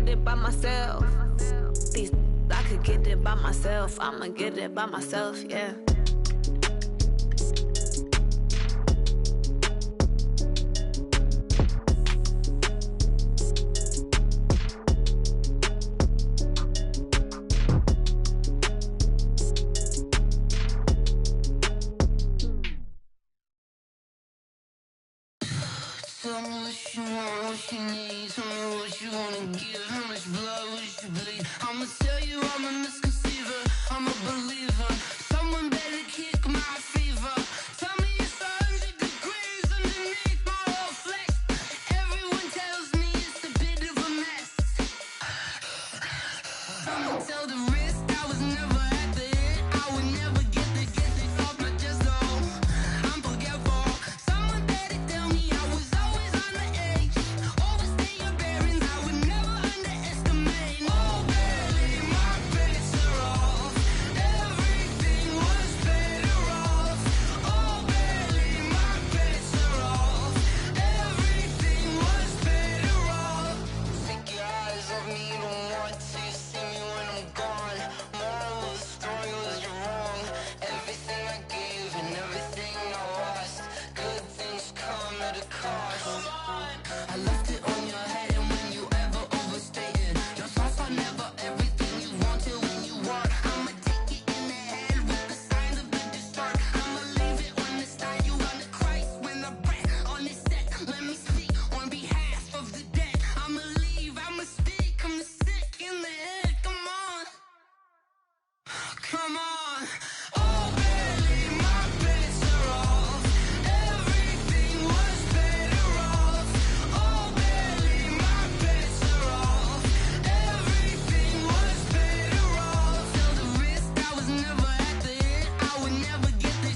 get it by myself. These I could get it by myself. I'ma get it by myself, yeah. Tell me what you want, what you need. Tell me what you wanna give. How much blood would you bleed? I'ma tell you I'm a misconceiver, I'm a believer. Someone better kick my fever. Tell me it's 100 degrees underneath my whole flesh. Everyone tells me it's a bit of a mess. Someone tell the risk I was never at the end. I would never get the off my chest though. I'm forgetful. Someone better tell me I was always on the edge. Overstay your bearings, I would never underestimate. Oh baby, my bets are off. Everything was better off. Oh baby, my bets are off. Everything was better off. Take your eyes off me, you don't want to see me when I'm gone. Moral of the story was you're wrong. Everything I gave and everything I lost. Good things come at a cost. I left it on your head, and when you ever overstay it, your thoughts are never everything you wanted when you want. I'ma take it in the head with the signs of the dessert. I'ma leave it on the side. You gonna Christ when the breath on this set. Let me speak on behalf of the dead. I'ma leave, I'ma speak. I'm the sick in the head. Come on, come on. Oh baby, my bets are off. Everything was better off. Oh baby, my bets are off. Everything was better off. Tell the risk I was never at the end. I would never get the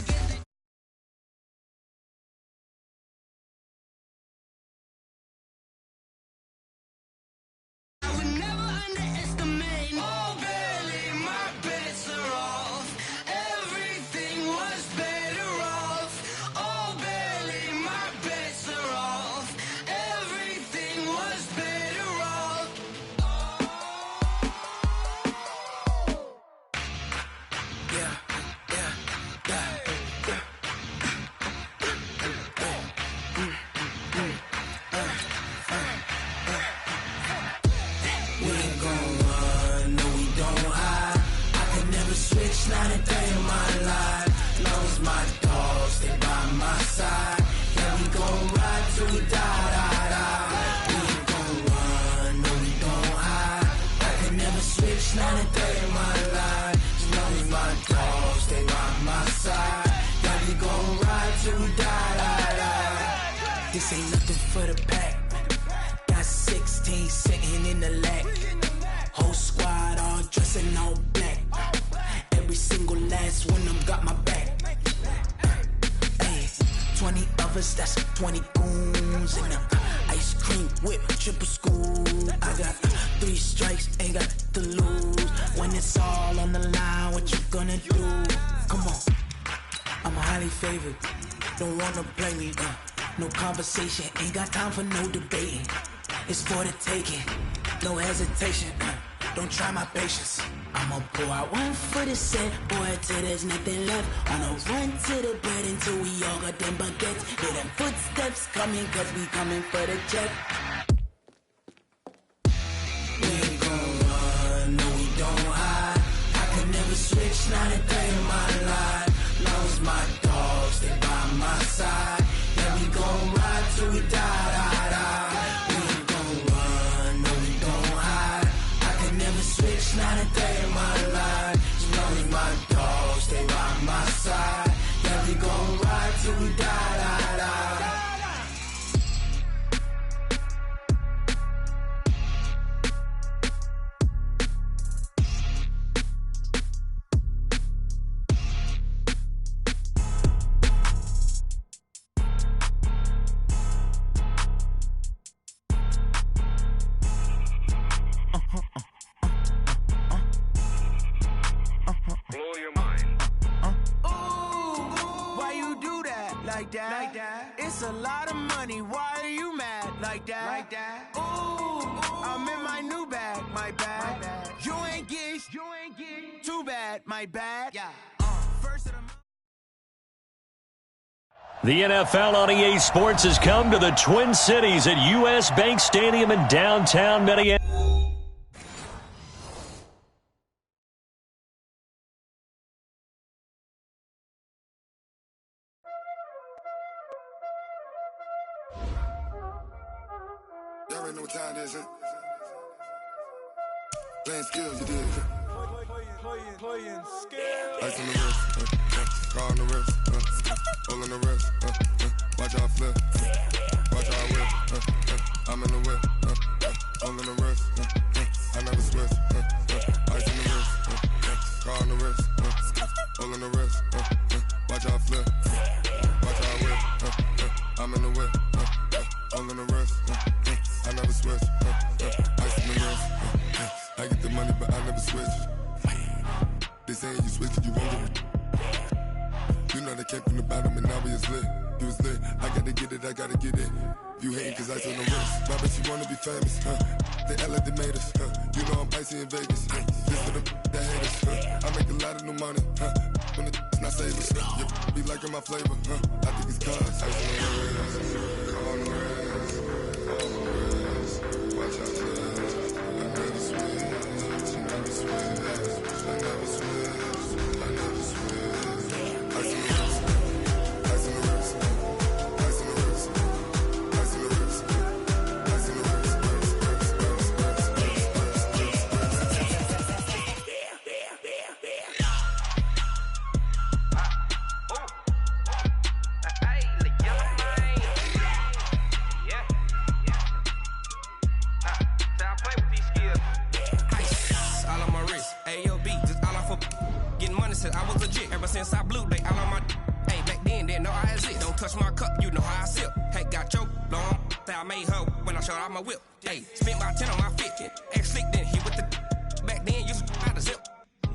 I would never underestimate. Oh baby, my bets are off. Everything was better off. Oh baby, my bets are off. Everything was better off. Yeah, yeah, yeah, yeah. We ain't gon' run, no we don't hide. I could never switch, not a day in my life. Long as my dogs stay by my side. Yeah, we gon' ride till we die, die, die. We ain't gon' run, no we don't hide. I could never switch, not a day in my life. As long as my dogs stay by my side. Yeah, we gon' ride till we die, die, die. This ain't nothing for the pack. Got 16 sitting in the lag. Whole squad all dressing all black. Every single last one of them got my back. Hey, 20 of us, that's 20 goons in the ice cream whip, triple scoop. I got 3 strikes, ain't got to lose. When it's all on the line, what you gonna do? Come on, I'm highly favored. Don't wanna play me, no conversation, ain't got time for no debating. It's for the taking, no hesitation. Don't try my patience. I'ma pour out one for the set, boy, till there's nothing left. I'ma run to the bread until we all got them baguettes. Hear them footsteps coming, cause we coming for the jet. We ain't gon' run, no we don't hide. I could never switch, not a day in my life. Long as my dogs stay by my side. Yeah, we gon' ride till we die, die, die. We ain't gon' run, no we don't hide. I could never switch, not a day in my life. As long as my dogs stay by my side. Yeah, we gon' ride till we die, die, die. Blow your mind. Why you do that? Like that? Like that? It's a lot of money. Why are you mad? Like that? Like that? Ooh, I'm in my new bag. my bad. Yeah. First of the month. The NFL on EA Sports has come to the Twin Cities at U.S. Bank Stadium in downtown Minneapolis. Y'all already know what time it is, huh? Playing skills, you did. Playing skills. Ice on the wrist, car on the wrist, hole in the wrist, watch how I flip, watch how I whip, I'm in the whip, hole in the wrist, I never switch, ice on the wrist, car on the wrist, hole in the wrist, watch how I flip, watch how I whip, I'm in the whip, hole in the wrist, I never switch, ice on the wrist, I get the money but I never switch. They saying you switch it, you won't get it. You know they came from the bottom and now we is lit. You was lit, I gotta get it, I gotta get it. You hating cause ice on the wrist. My bitch, you wanna be famous, They act like they made us, You know I'm icy in Vegas, This for the that hate us, I make a lot of new money, When it's not savers, Be liking my flavor, I think it's cause ice on the wrist, on the wrist, on the wrist. Watch out, I never switch, I never switch. I never switch, I never switch. Ice in the wrist, ice in the wrist, ice in the wrist, ice in the wrist, ice in the wrist, I was legit ever since I blew they all on my hey back then didn't know I exist. Don't touch my cup, you know how I sip. Hey, got choked long that I made her when I showed out my whip. Hey, spent about 10 on my fit. Ex slick then he with the back then used to out the zip.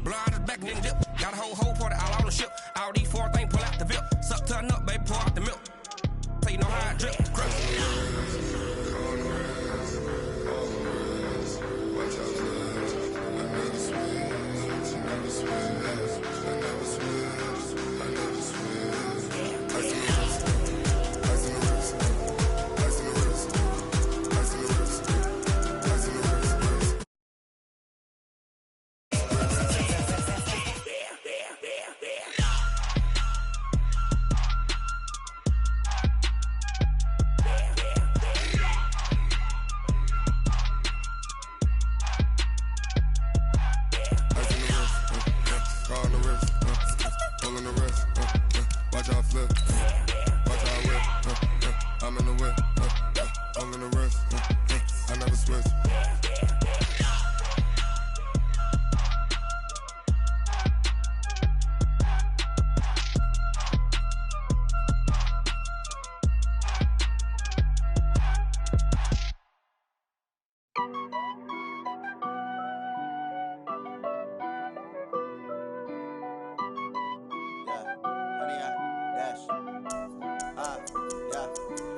Blow out his back and then dip. Got a whole party all on the ship. All these four things pull out the VIP. Suck turn up, baby, pour out the milk. So you know how I drip. Crush. watch out, I never switch, I never switch. I never switch, I never switch. Ice in the wrist, ice in the wrist, ice in the wrist, ice in the wrist, ice in the wrist. Watch how I flip, watch how I whip, I'm in the whip, hole in the wrist, I never switch.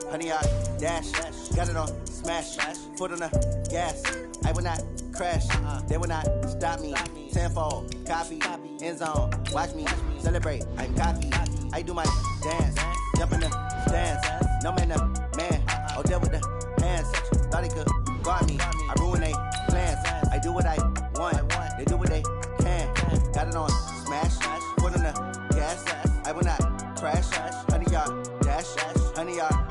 Honey, I dash, got it on smash, foot on the gas. I will not crash, they will not stop me. Tenfold, copy, end zone, watch me celebrate. I'm cocky, I do my dance, jump in the stands. No man, the man, oh, there with the hands. Thought he could guard me, I ruin they plans. I do what I want, they do what they can. Got it on smash, foot on the gas. I will not crash, honey, y'all dash, honey, y'all.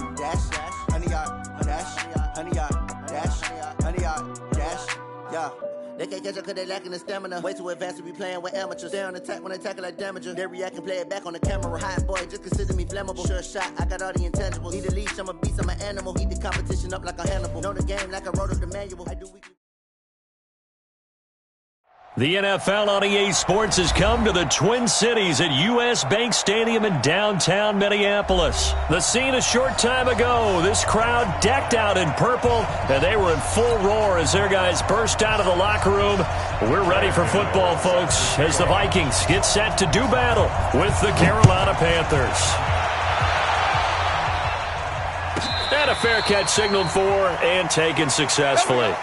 Honey yard, dash, honey yard, dash, honey yard, dash, yeah. They can't catch up cause they lacking the stamina. Way too advanced to be playing with amateurs. Stay on attack when they tackle like damager. They react and play it back on the camera. Hot boy, just consider me flammable. Sure shot, I got all the intangibles. Need a leash, I'm a beast, I'm an animal. Heat the competition up like a Hannibal. Know the game like I wrote up the manual. I do weekly. The NFL on EA Sports has come to the Twin Cities at U.S. Bank Stadium in downtown Minneapolis. The scene a short time ago, this crowd decked out in purple, and they were in full roar as their guys burst out of the locker room. We're ready for football, folks, as the Vikings get set to do battle with the Carolina Panthers. And a fair catch signaled for and taken successfully.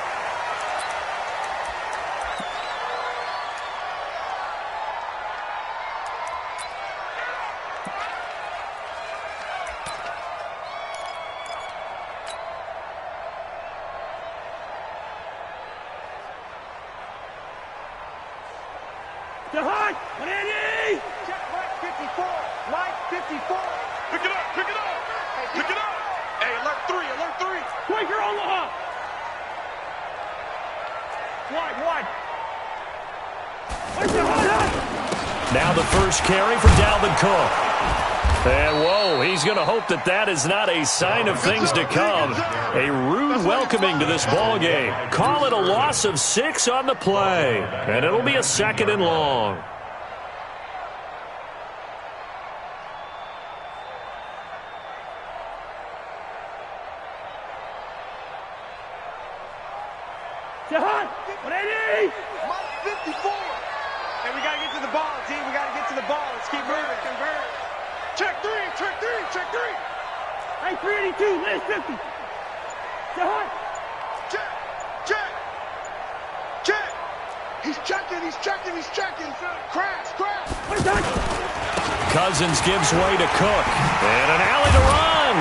The hot. Ready. Check right 54. Right 54. Pick it up. Pick it up. Pick it up. Hey, alert 3. Alert 3. Quaker on the hop. Wide. Where's the hot? Now the first carry for Dalvin Cook. And, whoa, he's going to hope that that is not a sign of things to come. A rude welcoming to this ball game. Call it a loss of 6 on the play. And it'll be a 2nd and long. Jahan, ready? 54. And we got to get to the ball, team. We got to get to the ball. Let's keep moving. Convert. Check 3. Hey, 382. Last 50. Jahan. Check. He's checking. Crash. Cousins gives way to Cook. And an alley to run.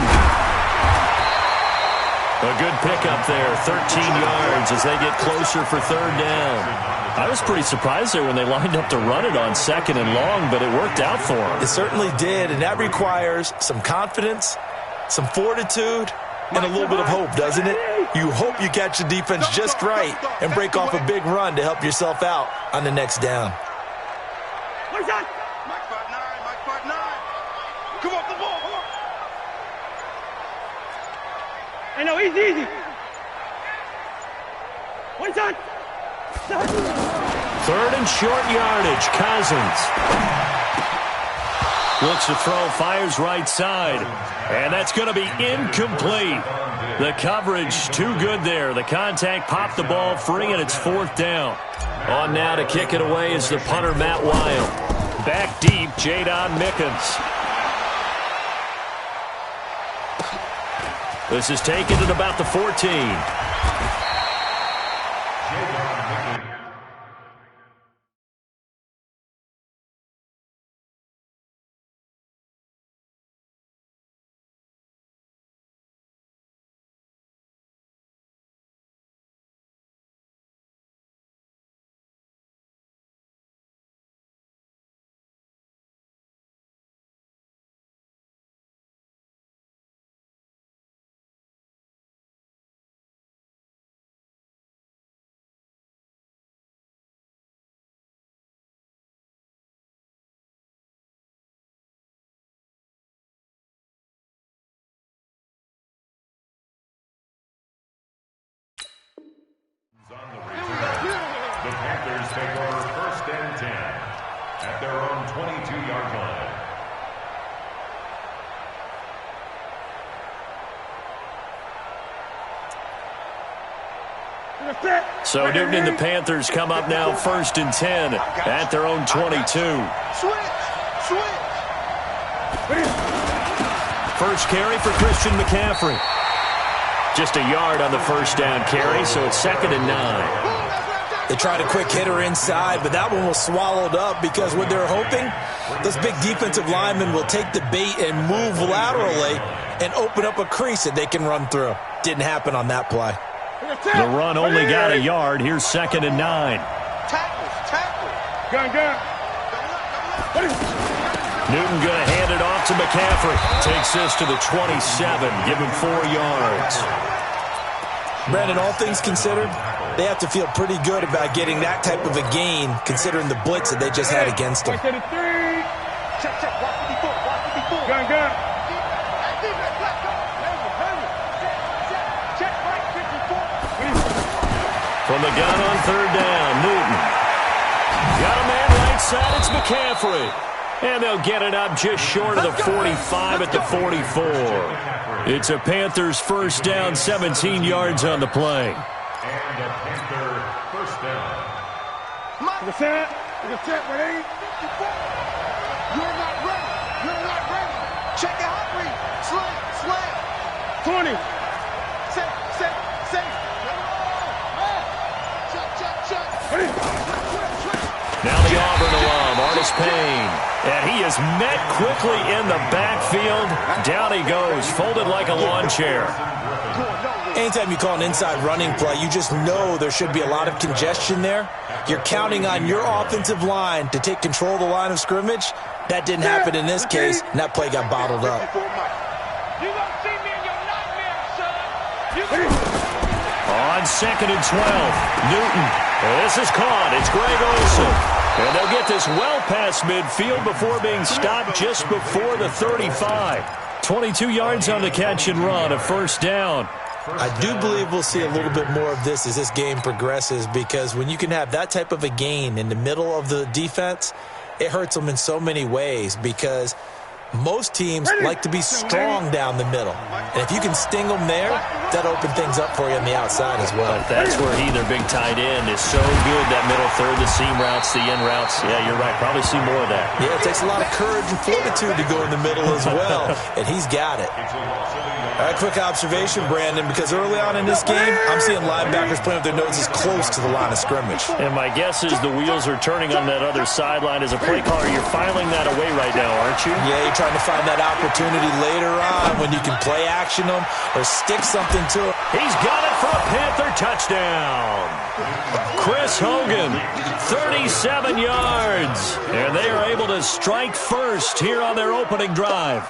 A good pickup there, 13 yards as they get closer for 3rd down. I was pretty surprised there when they lined up to run it on 2nd and long, but it worked out for them. It certainly did, and that requires some confidence, some fortitude, and a little bit of hope, doesn't it? You hope you catch the defense just right and break off a big run to help yourself out on the next down. Where's that? Mike 5'9". Come off the ball. Come on. I know, easy. Where's that? 3rd and short yardage. Cousins looks to throw, fires right side, and that's going to be incomplete. The coverage too good there. The contact popped the ball free, and it's 4th down. On now to kick it away is the punter, Matt Wild. Back deep, Jadon Mickens. This is taken at about the 14. On the return, the Panthers take over 1st and 10 at their own 22-yard line. So Newton and the Panthers come up now 1st and 10 at their own 22. Switch. First carry for Christian McCaffrey. Just a yard on the 1st down carry, so it's 2nd and 9. They tried a quick hitter inside, but that one was swallowed up because what they're hoping, those big defensive linemen will take the bait and move laterally and open up a crease that they can run through. Didn't happen on that play. The run only got a yard. Here's 2nd and 9. Tackle. Gun. Newton going to hand it off to McCaffrey. Takes this to the 27. Give him 4 yards. Brandon, all things considered, they have to feel pretty good about getting that type of a gain considering the blitz that they just had against them. Check. Block 54. Gun. Check right 54. From the gun on 3rd down, Newton. Got a man right side. It's McCaffrey. And they'll get it up just short of the 45 at the 44. It's a Panthers 1st down, 17 yards on the play. And a Panther 1st down. The set, ready? You're not ready. Check it out, slant. 20. Set. Check. Ready? Now the Auburn alum, Artis Payne. And he is met quickly in the backfield. Down he goes, folded like a lawn chair. Anytime you call an inside running play, you just know there should be a lot of congestion there. You're counting on your offensive line to take control of the line of scrimmage. That didn't happen in this case, and that play got bottled up. On 2nd and 12, Newton. This is caught. It's Greg Olsen. And they'll get this well past midfield before being stopped just before the 35. 22 yards on the catch and run, a first down. I do believe we'll see a little bit more of this as this game progresses, because when you can have that type of a gain in the middle of the defense, it hurts them in so many ways, because most teams like to be strong down the middle. And if you can sting them there, that'll open things up for you on the outside as well. But that's where their big tight end, is so good, that middle third, the seam routes, the in routes. Yeah, you're right. Probably see more of that. Yeah, it takes a lot of courage and fortitude to go in the middle as well, and he's got it. All right, quick observation, Brandon, because early on in this game, I'm seeing linebackers playing with their noses close to the line of scrimmage. And my guess is the wheels are turning on that other sideline. As a play caller, you're filing that away right now, aren't you? Yeah, you're trying to find that opportunity later on when you can play action them or stick something to it. He's got it for a Panther touchdown. Chris Hogan, 37 yards. And they are able to strike first here on their opening drive.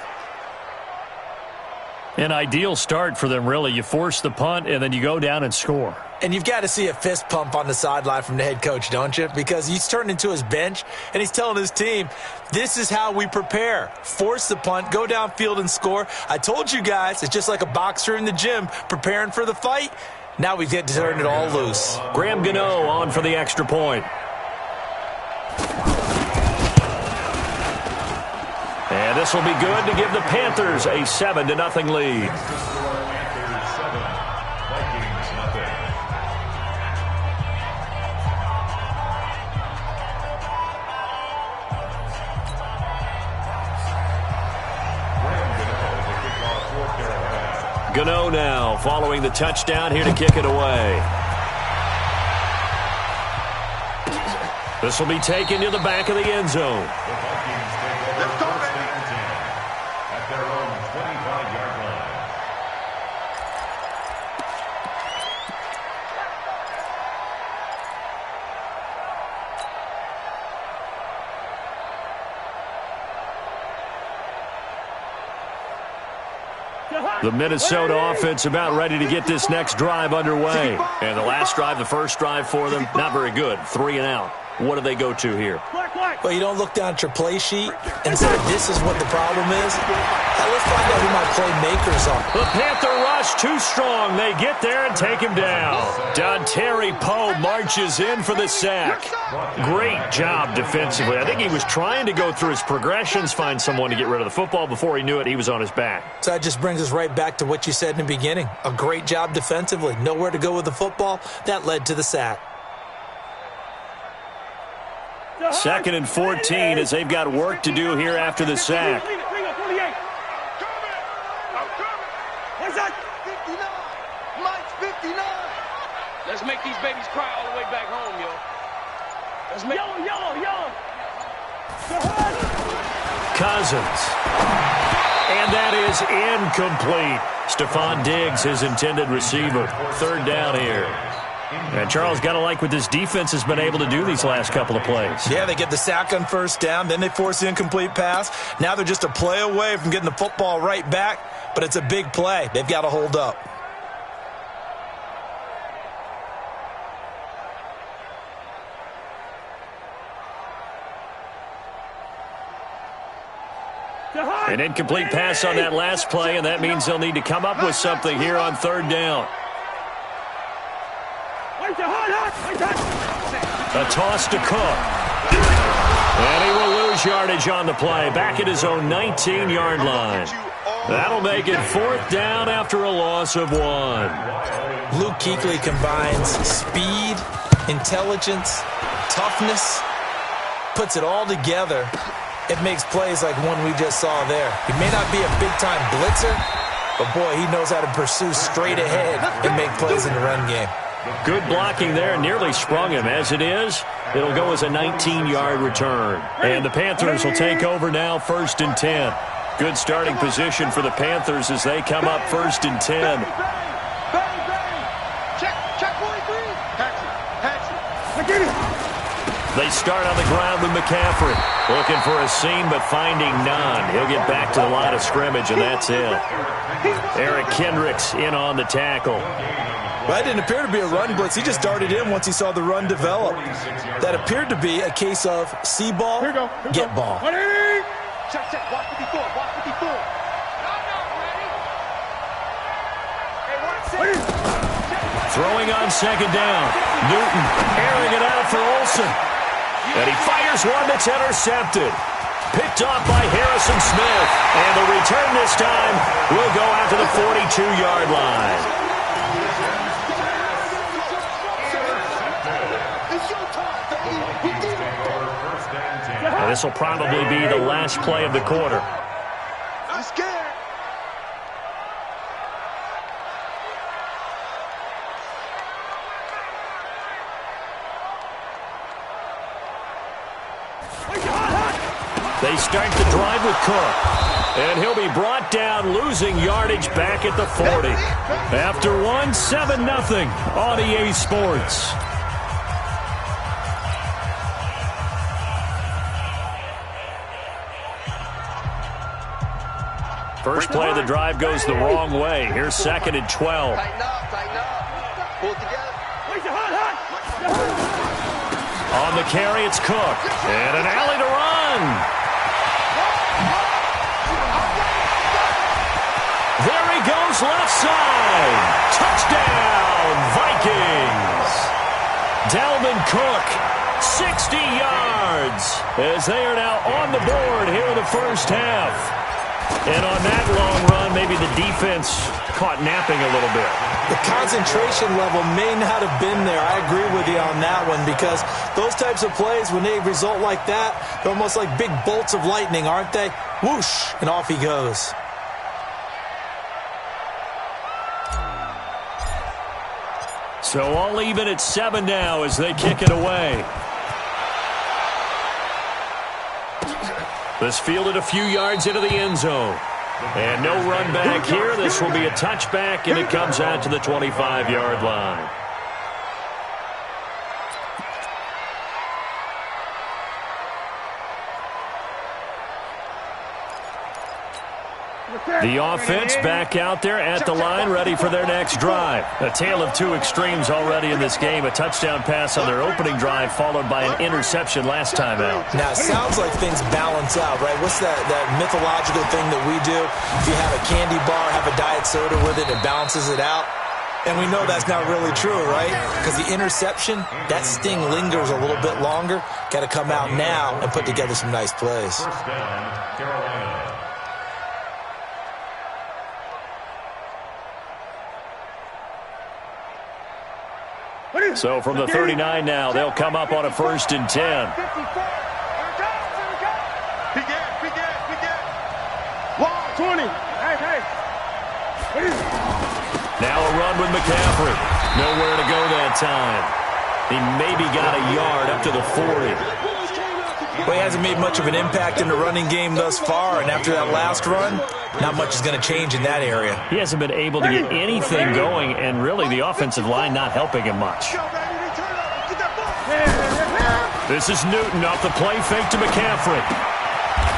An ideal start for them, really. You force the punt, and then you go down and score. And you've got to see a fist pump on the sideline from the head coach, don't you? Because he's turned into his bench, and he's telling his team, this is how we prepare. Force the punt, go downfield and score. I told you guys, it's just like a boxer in the gym preparing for the fight. Now we get to turn it all loose. Graham Gano on for the extra point. And this will be good to give the Panthers a 7-0 lead. Gano now following the touchdown, here to kick it away. This will be taken to the back of the end zone. The Minnesota offense about ready to get this next drive underway. And the last drive, the first drive for them, not very good. 3 and out. What do they go to here? Well, you don't look down at your play sheet and say this is what the problem is. Let's find out who my playmakers are. The Panther rush too strong. They get there and take him down. Dontari Poe marches in for the sack. Great job defensively. I think he was trying to go through his progressions, find someone to get rid of the football. Before he knew it, he was on his back. So that just brings us right back to what you said in the beginning. A great job defensively. Nowhere to go with the football. That led to the sack. 2nd and 14 as they've got work to do here after the sack. Let's make these babies cry all the way back home, yo. Let's make yellow. Cousins. And that is incomplete. Stephon Diggs, his intended receiver. 3rd down here. And Charles, got to like what this defense has been able to do these last couple of plays. Yeah, they get the sack on 1st down, then they force the incomplete pass. Now they're just a play away from getting the football right back, but it's a big play. They've got to hold up. An incomplete pass on that last play, and that means they'll need to come up with something here on 3rd down. A toss to Cook. And he will lose yardage on the play. Back at his own 19-yard line. That'll make it 4th down after a loss of 1. Luke Kuechly combines speed, intelligence, toughness, puts it all together. It makes plays like one we just saw there. He may not be a big-time blitzer, but, boy, he knows how to pursue straight ahead and make plays in the run game. Good blocking there, nearly sprung him. As it is, it'll go as a 19-yard return. And the Panthers will take over now, 1st and 10. Good starting position for the Panthers as they come up 1st and 10. They start on the ground with McCaffrey. Looking for a seam, but finding none. He'll get back to the line of scrimmage, and that's it. Eric Kendricks in on the tackle. Well, that didn't appear to be a run blitz. He just darted in once he saw the run develop. That appered to be a case of see ball, get ball. Check, watch 54, watch 54. Throwing on second down. Newton airing it out for Olsen. And he fires one that's intercepted. Picked off by Harrison Smith. And the return this time will go out to the 42-yard line. And this will probably be the last play of the quarter. I'm scared. They start the drive with Cook. And he'll be brought down, losing yardage back at the 40. After one, 7-0 on EA Sports. First play of the drive goes the wrong way. Here's 2nd and 12. Tighten up. Pull it together. On the carry, it's Cook. And an alley to run. There he goes, left side. Touchdown, Vikings. Dalvin Cook, 60 yards, as they are now on the board here in the first half. And on that long run, maybe the defense caught napping a little bit. The concentration level may not have been there. I agree with you on that one, because those types of plays, when they result like that, they're almost like big bolts of lightning, aren't they? Whoosh, and off he goes. So all even at 7 now as they kick it away. This fielded a few yards into the end zone. And no run back here. This will be a touchback, and it comes out to the 25-yard line. The offense back out there at the line, ready for their next drive. A tale of two extremes already in this game. A touchdown pass on their opening drive, followed by an interception last time out. Now, it sounds like things balance out, right? What's that mythological thing that we do? If you have a candy bar, have a diet soda with it, it balances it out. And we know that's not really true, right? Because the interception, that sting lingers a little bit longer. Got to come out now and put together some nice plays. First down, Carolina. So from the 39 now, they'll come up on a 1st and 10. Now a run with McCaffrey. Nowhere to go that time. He maybe got a yard up to the 40. Well, he hasn't made much of an impact in the running game thus far, and after that last run, not much is going to change in that area. He hasn't been able to get anything going, and really the offensive line not helping him much. This is Newton off the play fake to McCaffrey.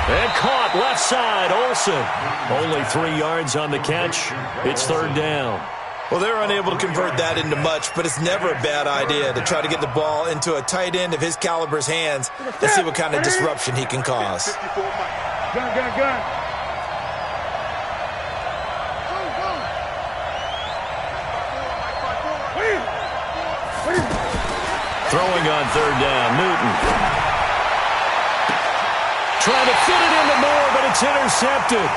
And caught left side, Olsen. Only 3 yards on the catch. It's 3rd down. Well, they're unable to convert that into much, but it's never a bad idea to try to get the ball into a tight end of his caliber's hands and see what kind of disruption he can cause. Gun. Throwing on 3rd down, Newton. Trying to fit it into Moore, but it's intercepted.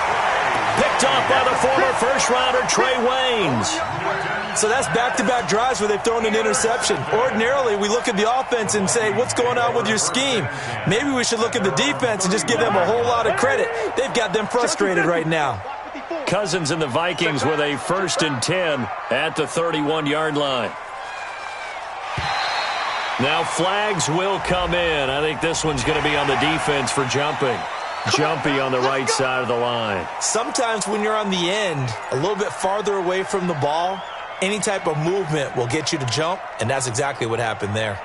Picked off by the former first-rounder, Trey Waynes. So that's back-to-back drives where they've thrown an interception. Ordinarily, we look at the offense and say, what's going on with your scheme? Maybe we should look at the defense and just give them a whole lot of credit. They've got them frustrated right now. Cousins and the Vikings with a 1st and 10 at the 31-yard line. Now flags will come in. I think this one's going to be on the defense for jumping. Jumpy on the right side of the line. Sometimes when you're on the end, a little bit farther away from the ball, any type of movement will get you to jump, and that's exactly what happened there.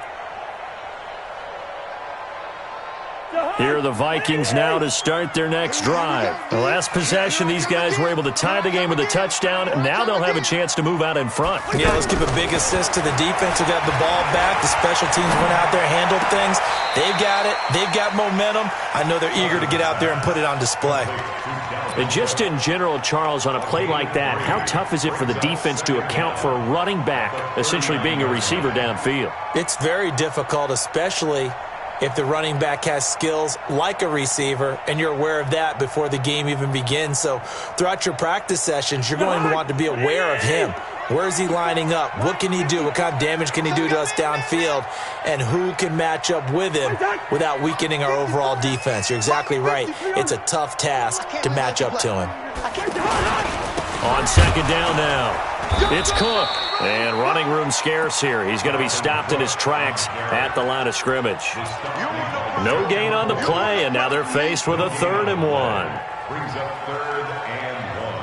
Here are the Vikings now to start their next drive. The last possession, these guys were able to tie the game with a touchdown. Now they'll have a chance to move out in front. Yeah, let's give a big assist to the defense who got the ball back. The special teams went out there, handled things. They've got it. They've got momentum. I know they're eager to get out there and put it on display. And just in general, Charles, on a play like that, how tough is it for the defense to account for a running back essentially being a receiver downfield? It's very difficult, especially if the running back has skills like a receiver, and you're aware of that before the game even begins. So throughout your practice sessions, you're going to want to be aware of him. Where is he lining up? What can he do? What kind of damage can he do to us downfield? And who can match up with him without weakening our overall defense? You're exactly right. It's a tough task to match up to him. On second down now, it's Cook. And running room scarce here. He's going to be stopped in his tracks at the line of scrimmage. No gain on the play, and now they're faced with a 3rd and 1. Brings up 3rd and 1.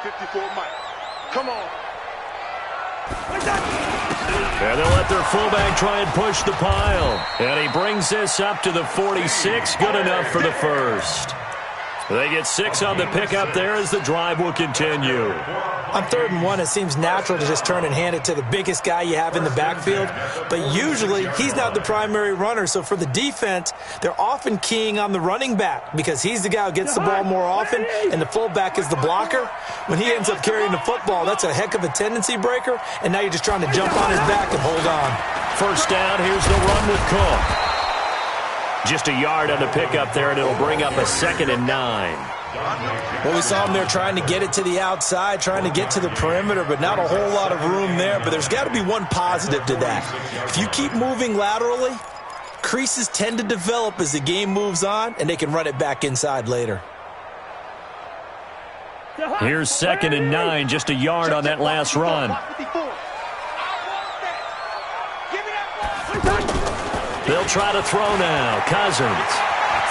54 Mike. Come on. And they'll let their fullback try and push the pile. And he brings this up to the 46. Good enough for the first. They get 6 on the pickup there as the drive will continue. On 3rd and 1, it seems natural to just turn and hand it to the biggest guy you have in the backfield. But usually, he's not the primary runner. So for the defense, they're often keying on the running back because he's the guy who gets the ball more often, and the fullback is the blocker. When he ends up carrying the football, that's a heck of a tendency breaker, and now you're just trying to jump on his back and hold on. First down, here's the run with Cook. Just a yard on the pickup there, and it'll bring up a 2nd and 9. Well, we saw him there trying to get it to the outside, trying to get to the perimeter, but not a whole lot of room there. But there's got to be one positive to that. If you keep moving laterally, creases tend to develop as the game moves on, and they can run it back inside later. Here's 2nd and 9, just a yard on that last run. They'll try to throw now. Cousins.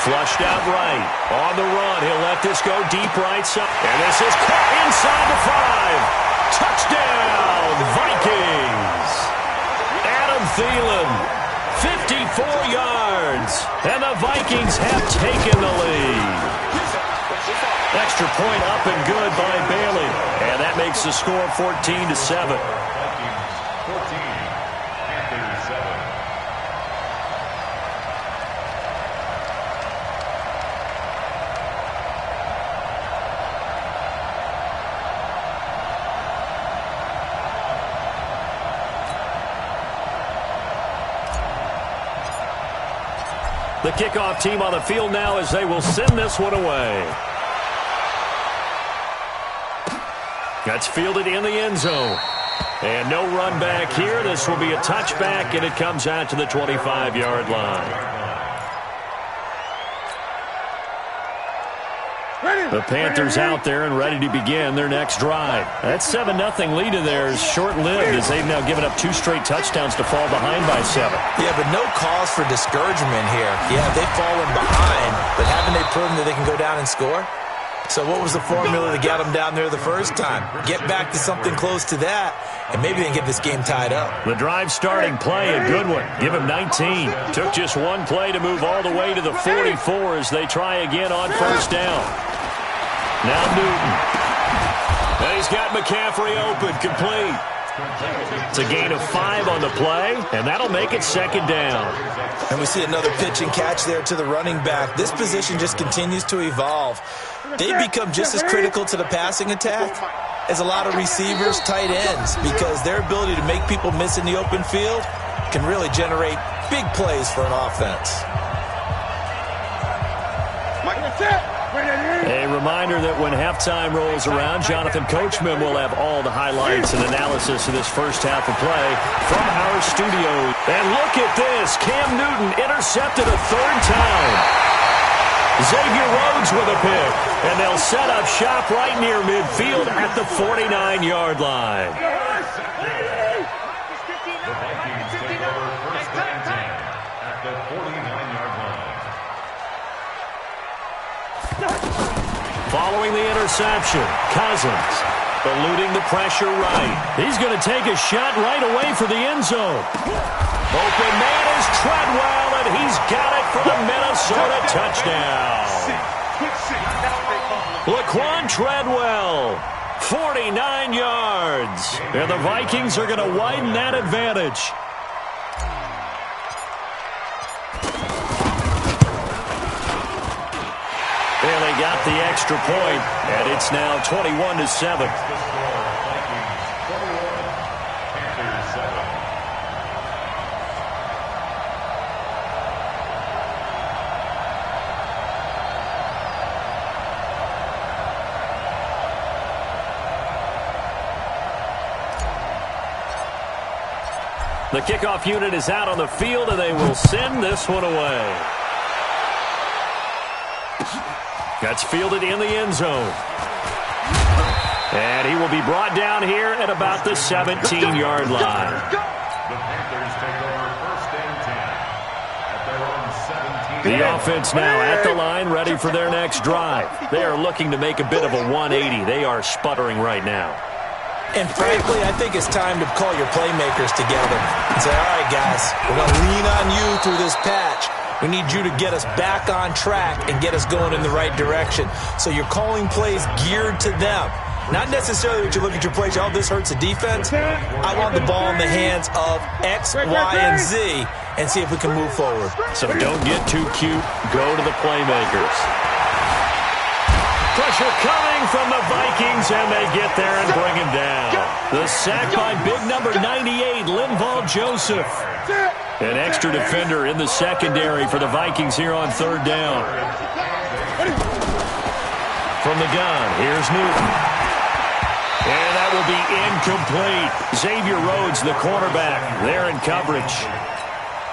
Flushed out right. On the run. He'll let this go deep right side. And this is caught inside the 5. Touchdown, Vikings. Adam Thielen. 54 yards. And the Vikings have taken the lead. Extra point up and good by Bailey. And that makes the score 14-7. The kickoff team on the field now as they will send this one away. That's fielded in the end zone. And no run back here. This will be a touchback, and it comes out to the 25-yard line. The Panthers out there and ready to begin their next drive. That 7-0 lead of theirs short-lived as they've now given up 2 straight touchdowns to fall behind by 7. Yeah, but no cause for discouragement here. Yeah, they've fallen behind, but haven't they proven that they can go down and score? So what was the formula that got them down there the first time? Get back to something close to that, and maybe they can get this game tied up. The drive starting play, a good one. Give him 19. Took just one play to move all the way to the 44 as they try again on first down. Now Newton. And he's got McCaffrey open, complete. It's a gain of 5 on the play, and that'll make it 2nd down. And we see another pitch and catch there to the running back. This position just continues to evolve. They become just as critical to the passing attack as a lot of receivers, tight ends, because their ability to make people miss in the open field can really generate big plays for an offense. A reminder that when halftime rolls around, Jonathan Coachman will have all the highlights and analysis of this first half of play from our studio. And look at this. Cam Newton intercepted a 3rd time. Xavier Rhodes with a pick. And they'll set up shop right near midfield at the 49-yard line. The Vikings take over 1st and 10 at the 49-yard line. Following the interception, Cousins. eluding the pressure right. He's going to take a shot right away for the end zone. Open man is Treadwell, and he's got it for the Minnesota touchdown. Laquan Treadwell, 49 yards. And the Vikings are going to widen that advantage. And they got the extra point, and it's now 21-7. The kickoff unit is out on the field, and they will send this one away. That's fielded in the end zone. And he will be brought down here at about the 17-yard line. The Panthers take over first and 10 at their own 17. The offense now at the line, ready for their next drive. They are looking to make a bit of a 180. They are sputtering right now. And frankly, I think it's time to call your playmakers together and say, all right, guys, we're going to lean on you through this patch. We need you to get us back on track and get us going in the right direction. So you're calling plays geared to them. Not necessarily that you look at your plays, oh, this hurts the defense. I want the ball in the hands of X, Y, and Z and see if we can move forward. So don't get too cute. Go to the playmakers. Pressure coming from the Vikings, and they get there and bring him down. The sack by big number 98, Linval Joseph. An extra defender in the secondary for the Vikings here on third down. From the gun, here's Newton. And that will be incomplete. Xavier Rhodes, the cornerback, there in coverage.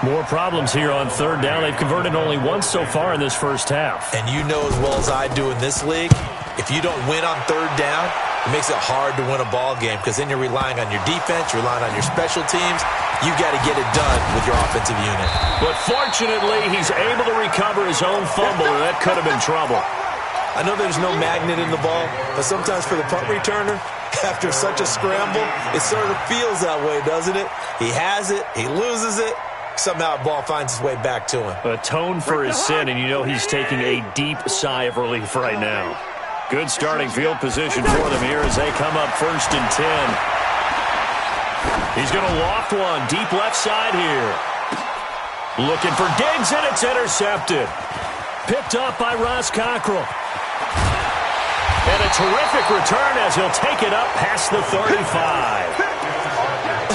More problems here on third down. They've converted only once so far in this first half. And you know as well as I do in this league, if you don't win on third down, it makes it hard to win a ball game because then you're relying on your defense, you're relying on your special teams. You've got to get it done with your offensive unit. But fortunately, he's able to recover his own fumble, and that could have been trouble. I know there's no magnet in the ball, but sometimes for the punt returner, after such a scramble, it sort of feels that way, doesn't it? He has it, he loses it. Somehow the ball finds its way back to him. Atone for his sin, and you know he's taking a deep sigh of relief right now. Good starting field position for them here as they come up first and 10. He's going to loft one deep left side here. Looking for Diggs, and it's intercepted. Picked up by Ross Cockrell. And a terrific return as he'll take it up past the 35.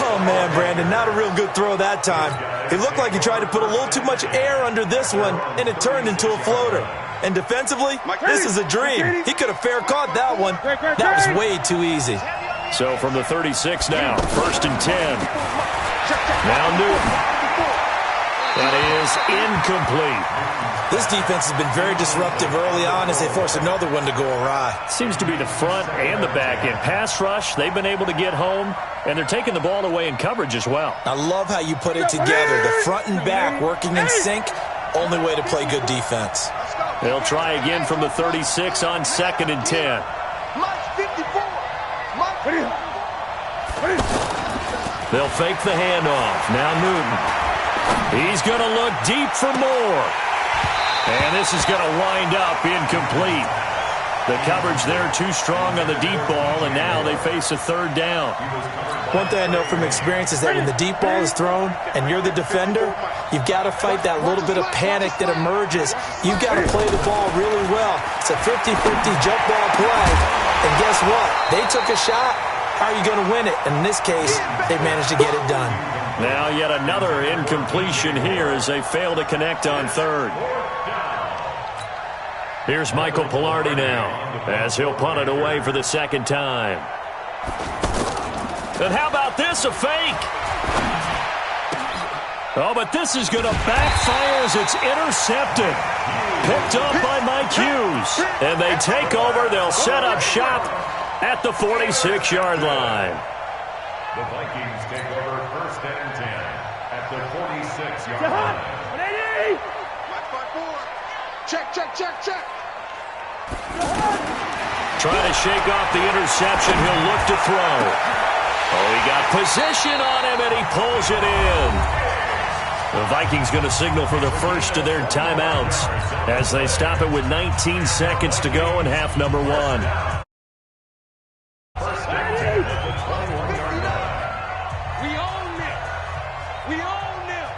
Oh, man, Brandon, not a real good throw that time. It looked like he tried to put a little too much air under this one, and it turned into a floater. And defensively, this is a dream. He could have fair caught that one. That was way too easy. So from the 36 now, first and 10. Now Newton. That is incomplete. This defense has been very disruptive early on as they force another one to go awry. Seems to be the front and the back end. Pass rush, they've been able to get home, and they're taking the ball away in coverage as well. I love how you put it together. The front and back working in sync, only way to play good defense. They'll try again from the 36 on second and 10. They'll fake the handoff. Now Newton. He's going to look deep for more. And this is going to wind up incomplete. The coverage there too strong on the deep ball, and now they face a third down. One thing I know from experience is that when the deep ball is thrown and you're the defender, you've got to fight that little bit of panic that emerges. You've got to play the ball really well. It's a 50-50 jump ball play. And guess what? They took a shot. How are you going to win it? And in this case, they managed to get it done. Now yet another incompletion here as they fail to connect on third. Here's Michael Pilardi now as he'll punt it away for the second time. And how about this, a fake? Oh, but this is going to backfire as it's intercepted. Picked up by Mike Hughes. And they take over. They'll set up shop at the 46-yard line. The Vikings take over first and 10 at the 46-yard line. Check, check, check, check. Trying to shake off the interception. He'll look to throw. Oh, he got position on him, and he pulls it in. The Vikings going to signal for the first of their timeouts as they stop it with 19 seconds to go in half number 1. First and 10 at the 21-yard line. We own them. We own them.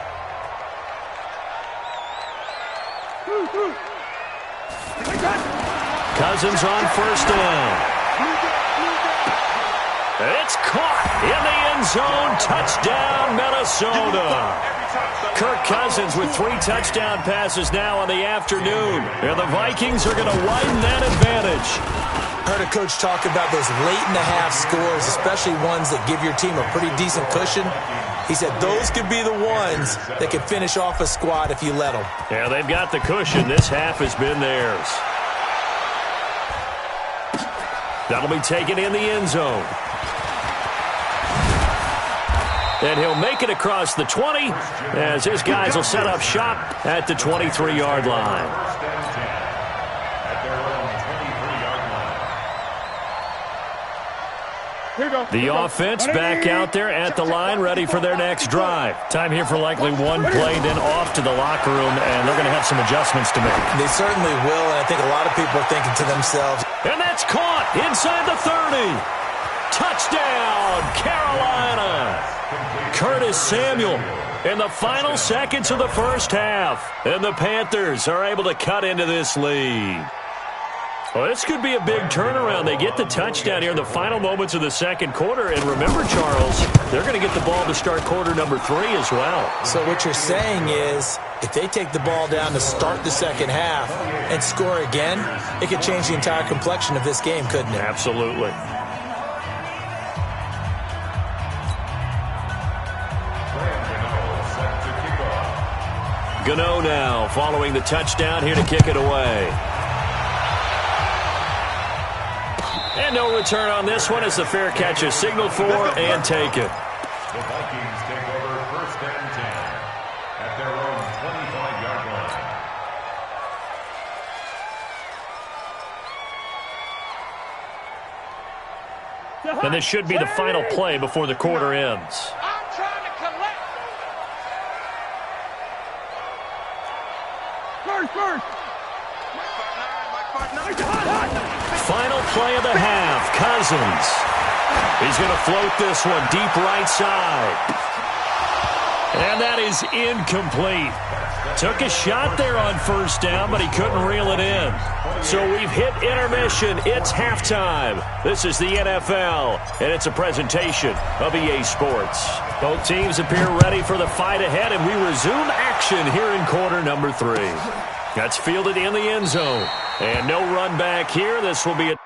Cousins on first down. It's caught in the end zone. Touchdown, Minnesota. Kirk Cousins with 3 touchdown passes now in the afternoon. And the Vikings are going to widen that advantage. I heard a coach talk about those late-in-the-half scores, especially ones that give your team a pretty decent cushion. He said those could be the ones that could finish off a squad if you let them. Yeah, they've got the cushion. This half has been theirs. That'll be taken in the end zone. And he'll make it across the 20 as his guys will set up shop at the 23-yard line. First and 10 at their own 23-yard line. The offense back out there at the line, ready for their next drive. Time here for likely one play, then off to the locker room, and they're going to have some adjustments to make. They certainly will, and I think a lot of people are thinking to themselves. And that's caught inside the 30. Touchdown, Carolina. Curtis Samuel in the final seconds of the first half. And the Panthers are able to cut into this lead. Well, this could be a big turnaround. They get the touchdown here in the final moments of the second quarter. And remember, Charles, they're going to get the ball to start quarter number 3 as well. So what you're saying is if they take the ball down to start the second half and score again, it could change the entire complexion of this game, couldn't it? Absolutely. Gano now following the touchdown here to kick it away. And no return on this one as the fair catch is signaled for and taken. The Vikings take over first and 10 at their own 25-yard line. And this should be the final play before the quarter ends. Final play of the half. Cousins. He's going to float this one deep right side. And that is incomplete. Took a shot there on first down, but he couldn't reel it in. So we've hit intermission. It's halftime. This is the NFL, and it's a presentation of EA Sports. Both teams appear ready for the fight ahead, and we resume action here in quarter number 3. That's fielded in the end zone. And no run back here. This will be a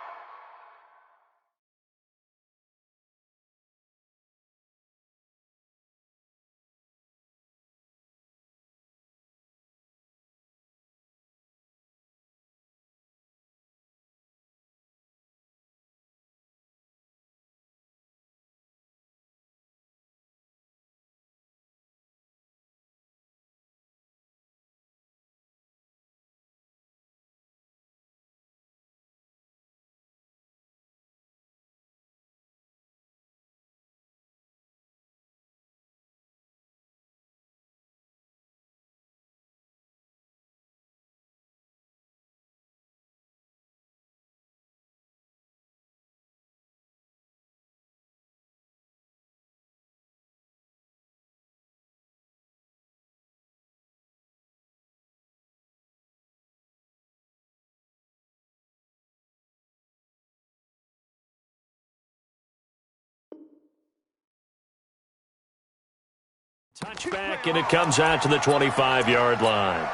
touchback, and it comes out to the 25-yard line.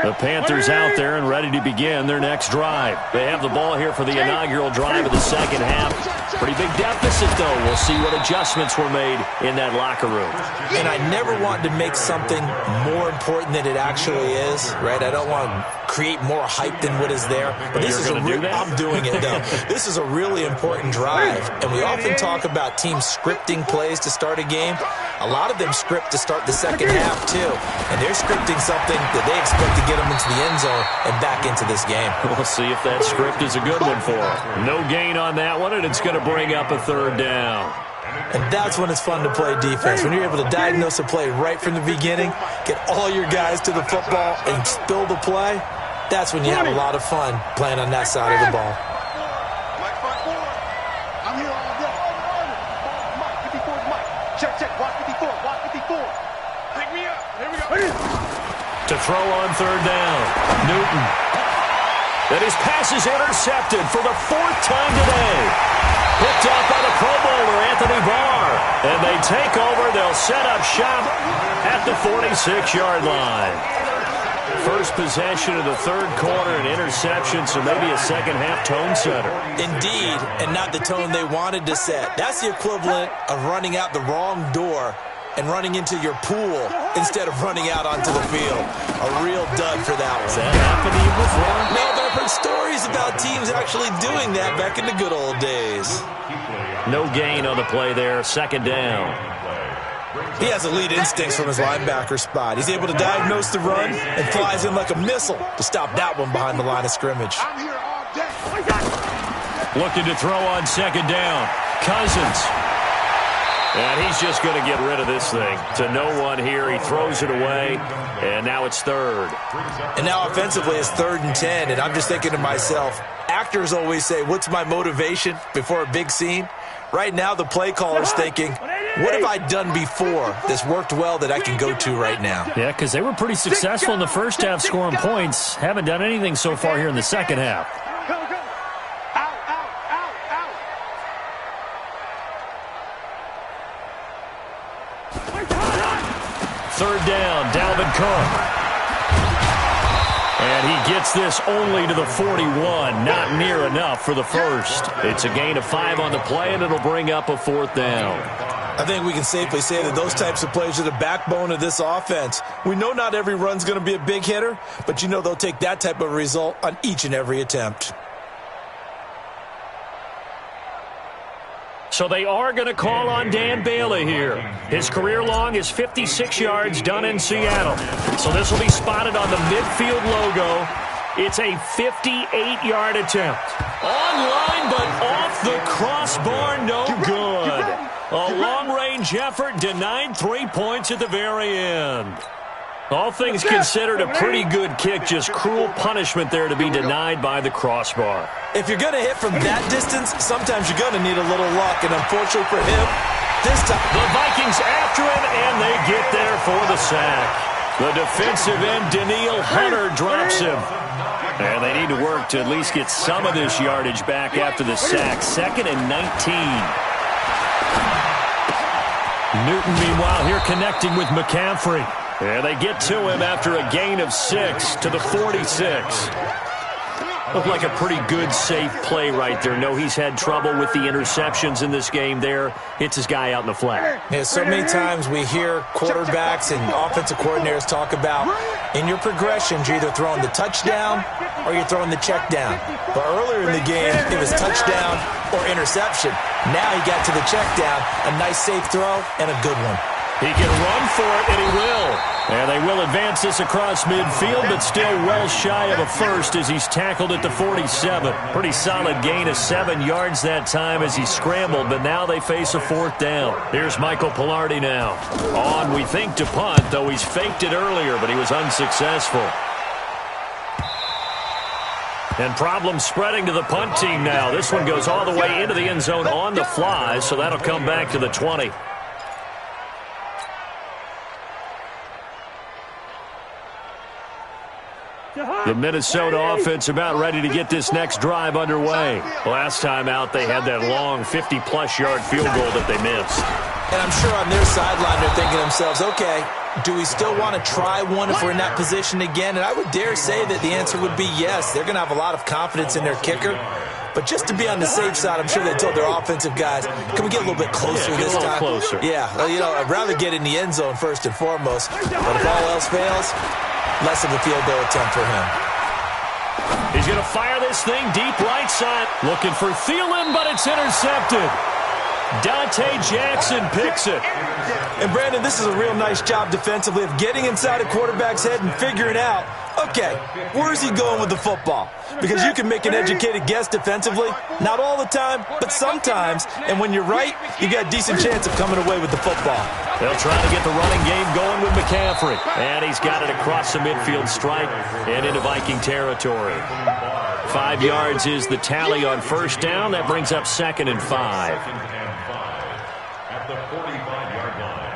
The Panthers out there and ready to begin their next drive. They have the ball here for the inaugural drive of the second half. Pretty big deficit, though. We'll see what adjustments were made in that locker room. And I never want to make something more important than it actually is, right? I don't want to create more hype than what is there. But this is I'm doing it, though. This is a really important drive, and we often talk about teams scripting plays to start a game. A lot of them script to start the second half, too, and they're scripting something that they expect to get them into the end zone and back into this game. We'll see if that script is a good one for them. No gain on that one, and it's going to bring up a third down. And that's when it's fun to play defense. When you're able to diagnose a play right from the beginning, get all your guys to the football, and spill the play, that's when you have a lot of fun playing on that side of the ball. I'm here all day. Mike, 54 is Mike. Check, watch 54, watch 54. Pick me up. Here we go. To throw on third down, Newton. And his pass is intercepted for the fourth time today. Picked off by the Pro Bowler, Anthony Barr. And they take over. They'll set up shop at the 46-yard line. First possession of the third quarter, an interception, so maybe a second-half tone setter. Indeed, and not the tone they wanted to set. That's the equivalent of running out the wrong door and running into your pool instead of running out onto the field. A real dud for that one. Has that happened to you before? No, but I've heard stories about teams actually doing that back in the good old days. No gain on the play there, second down. He has elite instincts from his linebacker spot. He's able to diagnose the run and flies in like a missile to stop that one behind the line of scrimmage. I'm here all day. Looking to throw on second down. Cousins. And he's just going to get rid of this thing. To no one here. He throws it away, and now it's third. And now offensively it's 3rd and 10, and I'm just thinking to myself, actors always say, what's my motivation before a big scene? Right now the play caller's thinking, what have I done before that's worked well that I can go to right now? Yeah, because they were pretty successful in the first half scoring points. Haven't done anything so far here in the second half. Go. Out. Third down, Dalvin Cook. And he gets this only to the 41. Not near enough for the first. It's a gain of 5 on the play, and it'll bring up a fourth down. I think we can safely say that those types of plays are the backbone of this offense. We know not every run's going to be a big hitter, but you know they'll take that type of result on each and every attempt. So they are going to call on Dan Bailey here. His career long is 56 yards done in Seattle. So this will be spotted on the midfield logo. It's a 58-yard attempt. Online, but off the crossbar, no good. A long-range effort denied 3 points at the very end. All things considered, a pretty good kick, just cruel punishment there to be denied by the crossbar. If you're going to hit from that distance, sometimes you're going to need a little luck, and unfortunately for him, this time the Vikings after him, and they get there for the sack. The defensive end, Daniil Hunter, drops him. And they need to work to at least get some of this yardage back after the sack. 2nd and 19. Newton, meanwhile, here connecting with McCaffrey. And they get to him after a gain of 6 to the 46. Looked like a pretty good, safe play right there. No, he's had trouble with the interceptions in this game there. Hits his guy out in the flat. Yeah, so many times we hear quarterbacks and offensive coordinators talk about in your progressions, you're either throwing the touchdown or you're throwing the check down. But earlier in the game, it was touchdown or interception. Now he got to the check down, a nice safe throw, and a good one. He can run for it, and he will. And they will advance this across midfield, but still well shy of a first as he's tackled at the 47. Pretty solid gain of 7 yards that time as he scrambled, but now they face a fourth down. Here's Michael Pilardi now. On, we think, to punt, though he's faked it earlier, but he was unsuccessful. And problems spreading to the punt team now. This one goes all the way into the end zone on the fly, so that'll come back to the 20. The Minnesota offense about ready to get this next drive underway. Last time out, they had that long 50-plus yard field goal that they missed. And I'm sure on their sideline they're thinking to themselves, okay, do we still want to try one if we're in that position again? And I would dare say that the answer would be yes. They're going to have a lot of confidence in their kicker. But just to be on the safe side, I'm sure they told their offensive guys, can we get a little bit closer this time? Closer. Yeah, well, I'd rather get in the end zone first and foremost. But if all else fails, less of a field goal attempt for him. He's going to fire this thing deep right side. Looking for Thielen, but it's intercepted. Dante Jackson picks it. And, Brandon, this is a real nice job defensively of getting inside a quarterback's head and figuring out, okay, where's he going with the football? Because you can make an educated guess defensively. Not all the time, but sometimes. And when you're right, you got a decent chance of coming away with the football. They'll try to get the running game going with McCaffrey. And he's got it across the midfield stripe and into Viking territory. 5 yards is the tally on first down. That brings up 2nd and 5. At the 45-yard line.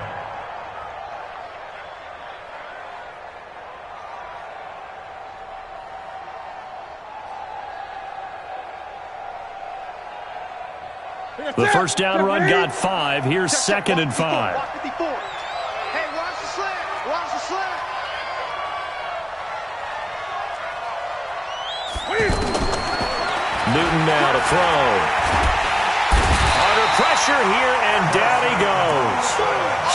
The first down run got 5. Here's 2nd and 5. Hey, watch the slant. Watch the slant. Newton now to throw. Under pressure here, and down he goes.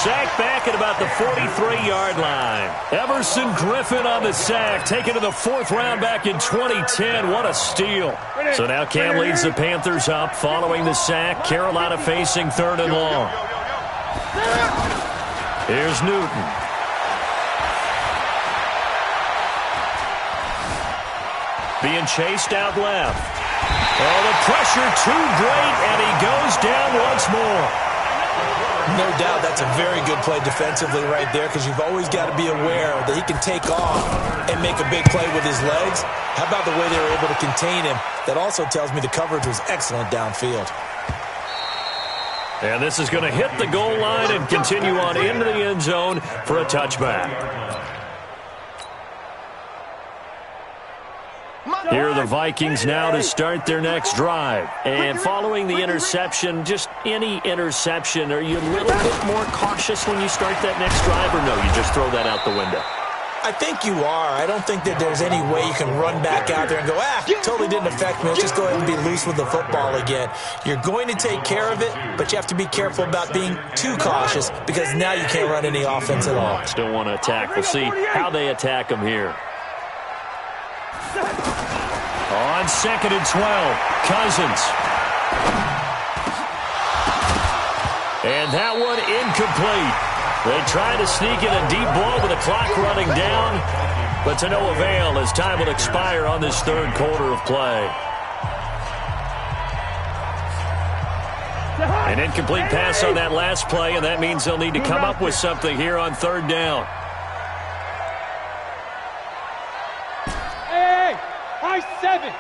Sack back at about the 43-yard line. Everson Griffin on the sack, taken to the 4th round back in 2010. What a steal. So now Cam leads the Panthers up following the sack. Carolina facing 3rd and long. Here's Newton. Being chased out left. Oh, the pressure too great, and he goes down once more. No doubt that's a very good play defensively right there, because you've always got to be aware that he can take off and make a big play with his legs. How about the way they were able to contain him? That also tells me the coverage was excellent downfield. And this is going to hit the goal line and continue on into the end zone for a touchback. Here are the Vikings now to start their next drive. And following the interception, just any interception, are you a little bit more cautious when you start that next drive, or no, you just throw that out the window? I think you are. I don't think that there's any way you can run back out there and go, totally didn't affect me. Let's just go ahead and be loose with the football again. You're going to take care of it, but you have to be careful about being too cautious, because now you can't run any offense at all. Still want to attack. We'll see how they attack them here. On 2nd and 12, Cousins. And that one incomplete. They try to sneak in a deep ball with the clock running down, but to no avail as time will expire on this 3rd quarter of play. An incomplete pass on that last play, and that means they'll need to come up with something here on 3rd down. I-7.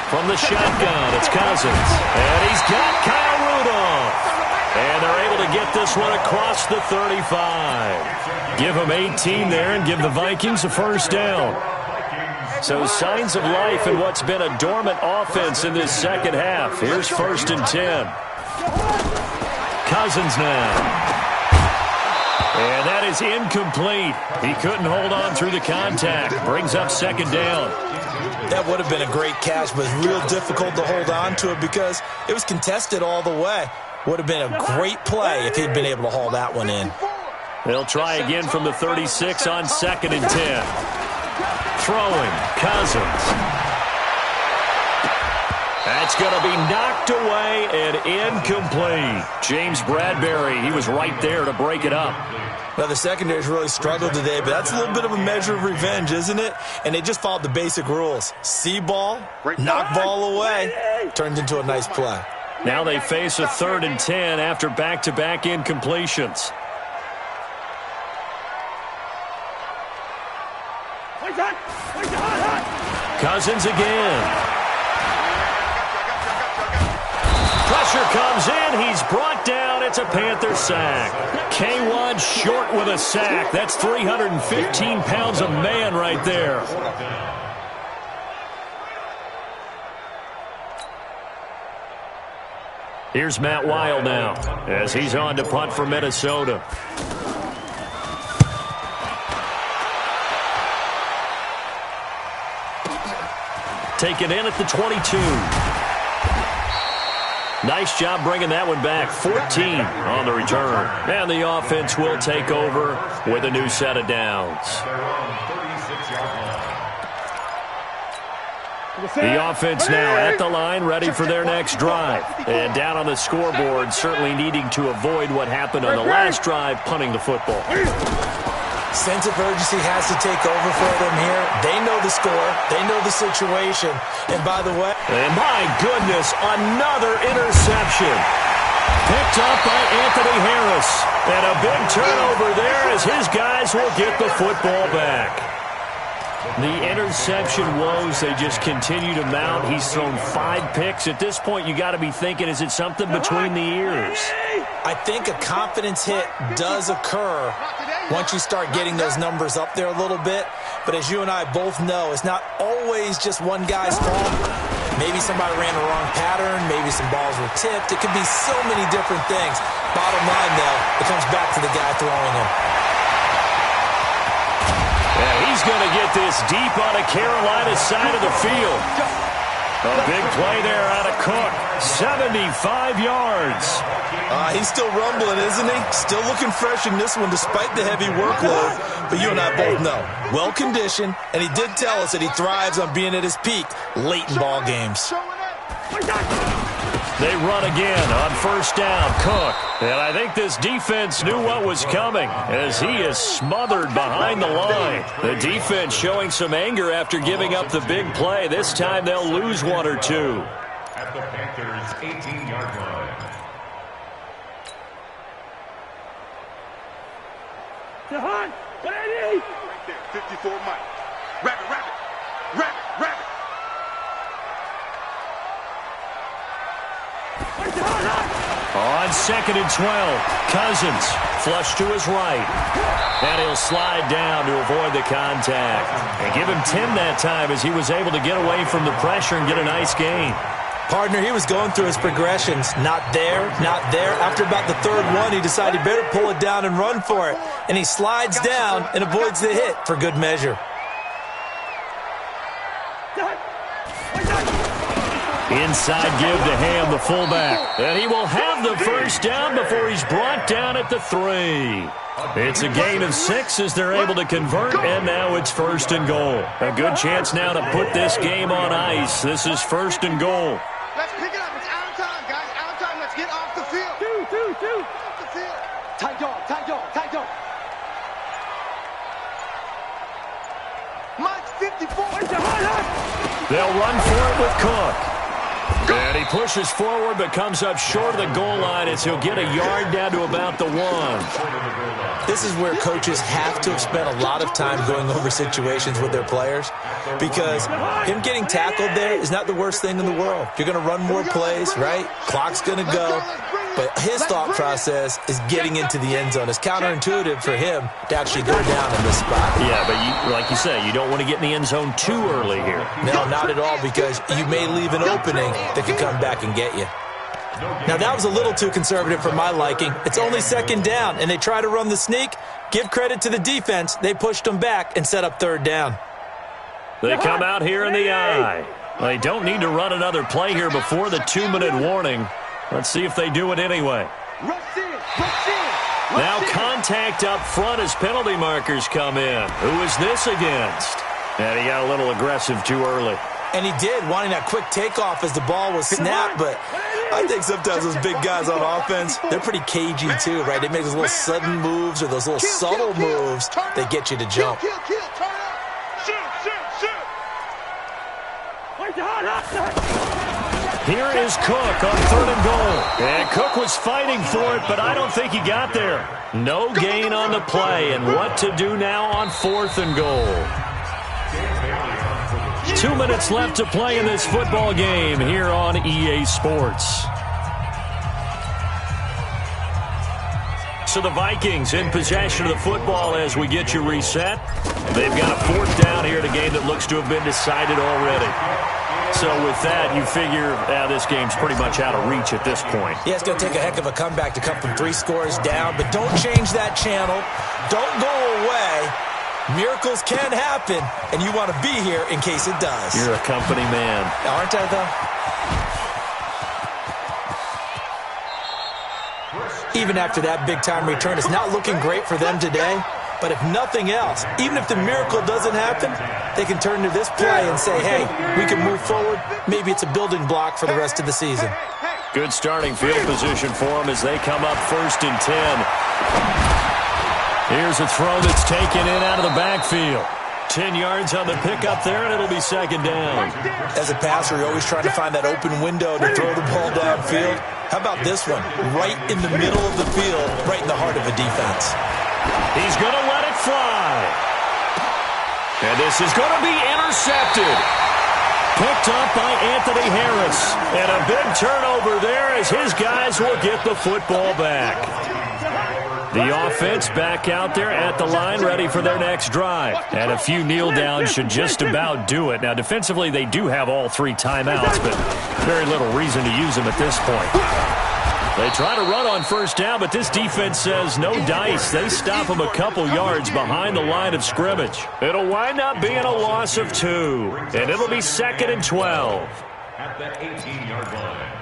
From the shotgun, it's Cousins. And he's got Kyle Rudolph. And they're able to get this one across the 35. Give them 18 there and give the Vikings a first down. So signs of life in what's been a dormant offense in this second half. Here's 1st and 10. Cousins now. And that is incomplete. He couldn't hold on through the contact. Brings up 2nd down. That would have been a great catch, but it's real difficult to hold on to it because it was contested all the way. Would have been a great play if he'd been able to haul that one in. They'll try again from the 36 on 2nd and 10. Throwing, Cousins. That's going to be knocked away and incomplete. James Bradbury, he was right there to break it up. Well, the secondary's really struggled today, but that's a little bit of a measure of revenge, isn't it? And they just followed the basic rules. See ball, knock ball away. Turned into a nice play. Now they face a 3rd and 10 after back-to-back incompletions. Cousins again. Pressure comes in. He's brought down. It's a Panther sack. K1 short with a sack. That's 315 pounds of man right there. Here's Matt Wild now as he's on to punt for Minnesota. Taken in at the 22. Nice job bringing that one back. 14 on the return. And the offense will take over with a new set of downs. The offense now at the line, ready for their next drive. And down on the scoreboard, certainly needing to avoid what happened on the last drive, punting the football. Sense of urgency has to take over for them here. They know the score. They know the situation. And by the way... And my goodness, another interception. Picked up by Anthony Harris. And a big turnover there as his guys will get the football back. The interception woes, they just continue to mount. He's thrown 5 picks. At this point, you got to be thinking, is it something between the ears? I think a confidence hit does occur once you start getting those numbers up there a little bit. But as you and I both know, it's not always just one guy's fault. Maybe somebody ran the wrong pattern. Maybe some balls were tipped. It could be so many different things. Bottom line, though, it comes back to the guy throwing them. Yeah, he's going to get this deep on the Carolina side of the field. A big play there out of Cook. 75 yards. He's still rumbling, isn't he? Still looking fresh in this one despite the heavy workload. But you and I both know, well-conditioned, and he did tell us that he thrives on being at his peak late in ball games. They run again on first down, Cook. And I think this defense knew what was coming as he is smothered behind the line. The defense showing some anger after giving up the big play. This time they'll lose 1 or 2. At the Panthers' 18-yard line. Jahan, what I need? Right there, 54 Mike. Rabbit. On 2nd and 12, Cousins flush to his right. And he'll slide down to avoid the contact. And give him 10 that time as he was able to get away from the pressure and get a nice gain. Partner, he was going through his progressions. Not there, not there. After about the 3rd one, he decided he better pull it down and run for it. And he slides down and avoids the hit for good measure. Inside give to Ham, the fullback. And he will have the first down before he's brought down at the 3. It's a gain of 6 as they're able to convert, and now it's 1st and goal. A good chance now to put this game on ice. This is 1st and goal. Let's pick it up. It's out of time, guys. Out of time. Let's get off the field. Two. Off the field. Tight dog. Mike's 54. They'll run for it with Cook. And he pushes forward but comes up short of the goal line as he'll get a yard down to about the 1. This is where coaches have to have spent a lot of time going over situations with their players because him getting tackled there is not the worst thing in the world. You're going to run more plays, right? Clock's going to go. But his thought process is getting into the end zone. It's counterintuitive for him to actually go down in this spot. Yeah, but like you say, you don't want to get in the end zone too early here. No, not at all, because you may leave an opening that could come back and get you. Now, that was a little too conservative for my liking. It's only 2nd down, and they try to run the sneak. Give credit to the defense. They pushed them back and set up 3rd down. They come out here in the eye. They don't need to run another play here before the 2-minute warning. Let's see if they do it anyway. Now contact up front as penalty markers come in. Who is this against? And he got a little aggressive too early. And he did, wanting that quick takeoff as the ball was snapped. But I think sometimes those big guys on offense, they're pretty cagey too, right? They make those little sudden moves or those little subtle moves that get you to jump. Here is Cook on 3rd and goal. And Cook was fighting for it, but I don't think he got there. No gain on the play, and what to do now on 4th and goal. 2 minutes left to play in this football game here on EA Sports. So the Vikings in possession of the football as we get you reset. They've got a 4th down here in a game that looks to have been decided already. So with that, you figure this game's pretty much out of reach at this point. Yeah, it's going to take a heck of a comeback to come from 3 scores down, but don't change that channel. Don't go away. Miracles can happen, and you want to be here in case it does. You're a company man. Aren't I, though? Even after that big-time return, it's not looking great for them today. But if nothing else, even if the miracle doesn't happen, they can turn to this play and say, hey, we can move forward. Maybe it's a building block for the rest of the season. Good starting field position for them as they come up 1st and 10. Here's a throw that's taken in out of the backfield. 10 yards on the pickup there, and it'll be 2nd down. As a passer, you're always trying to find that open window to throw the ball downfield. How about this one? Right in the middle of the field, right in the heart of a defense. He's going to let it fly. And this is going to be intercepted. Picked up by Anthony Harris. And a big turnover there as his guys will get the football back. The offense back out there at the line, ready for their next drive. And a few kneel downs should just about do it. Now, defensively, they do have all 3 timeouts, but very little reason to use them at this point. They try to run on 1st down, but this defense says no dice. They stop them a couple yards behind the line of scrimmage. It'll wind up being a loss of 2, and it'll be 2nd and 12. At the 18-yard line.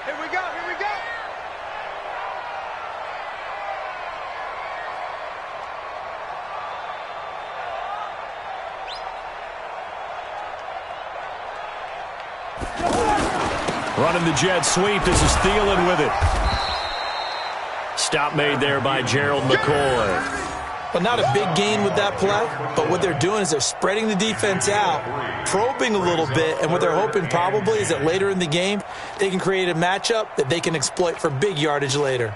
Here we go, here we go. Running the jet sweep. This is Thielen with it. Stop made there by Gerald McCoy. Well, not a big gain with that play, but what they're doing is they're spreading the defense out, probing a little bit, and what they're hoping probably is that later in the game, they can create a matchup that they can exploit for big yardage later.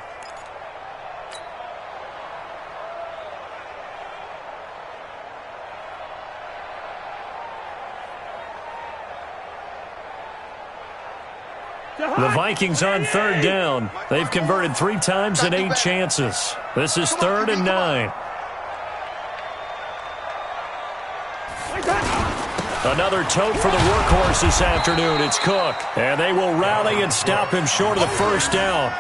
The Vikings on 3rd down. They've converted 3 times in 8 chances. This is 3rd and 9. Another tote for the workhorse this afternoon. It's Cook. And they will rally and stop him short of the 1st down.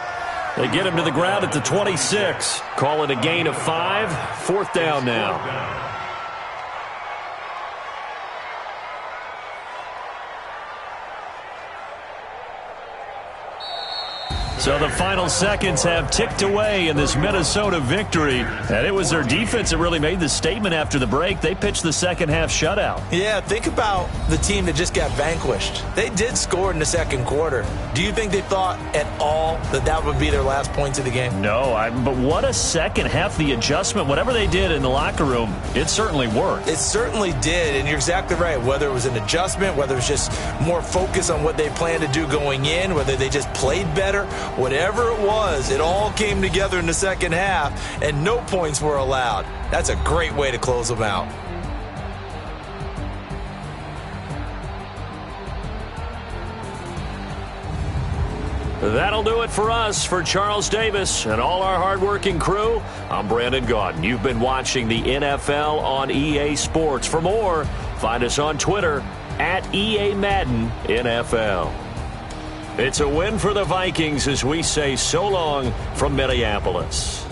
They get him to the ground at the 26. Call it a gain of 5. 4th down now. So the final seconds have ticked away in this Minnesota victory. And it was their defense that really made the statement after the break. They pitched the second half shutout. Yeah, think about the team that just got vanquished. They did score in the 2nd quarter. Do you think they thought at all that that would be their last points of the game? No, but what a second half. The adjustment, whatever they did in the locker room, it certainly worked. It certainly did, and you're exactly right. Whether it was an adjustment, whether it was just more focus on what they planned to do going in, whether they just played better, whatever it was, it all came together in the second half, and no points were allowed. That's a great way to close them out. That'll do it for us. For Charles Davis and all our hardworking crew, I'm Brandon Gaudin. You've been watching the NFL on EA Sports. For more, find us on Twitter at EA Madden NFL. It's a win for the Vikings as we say so long from Minneapolis.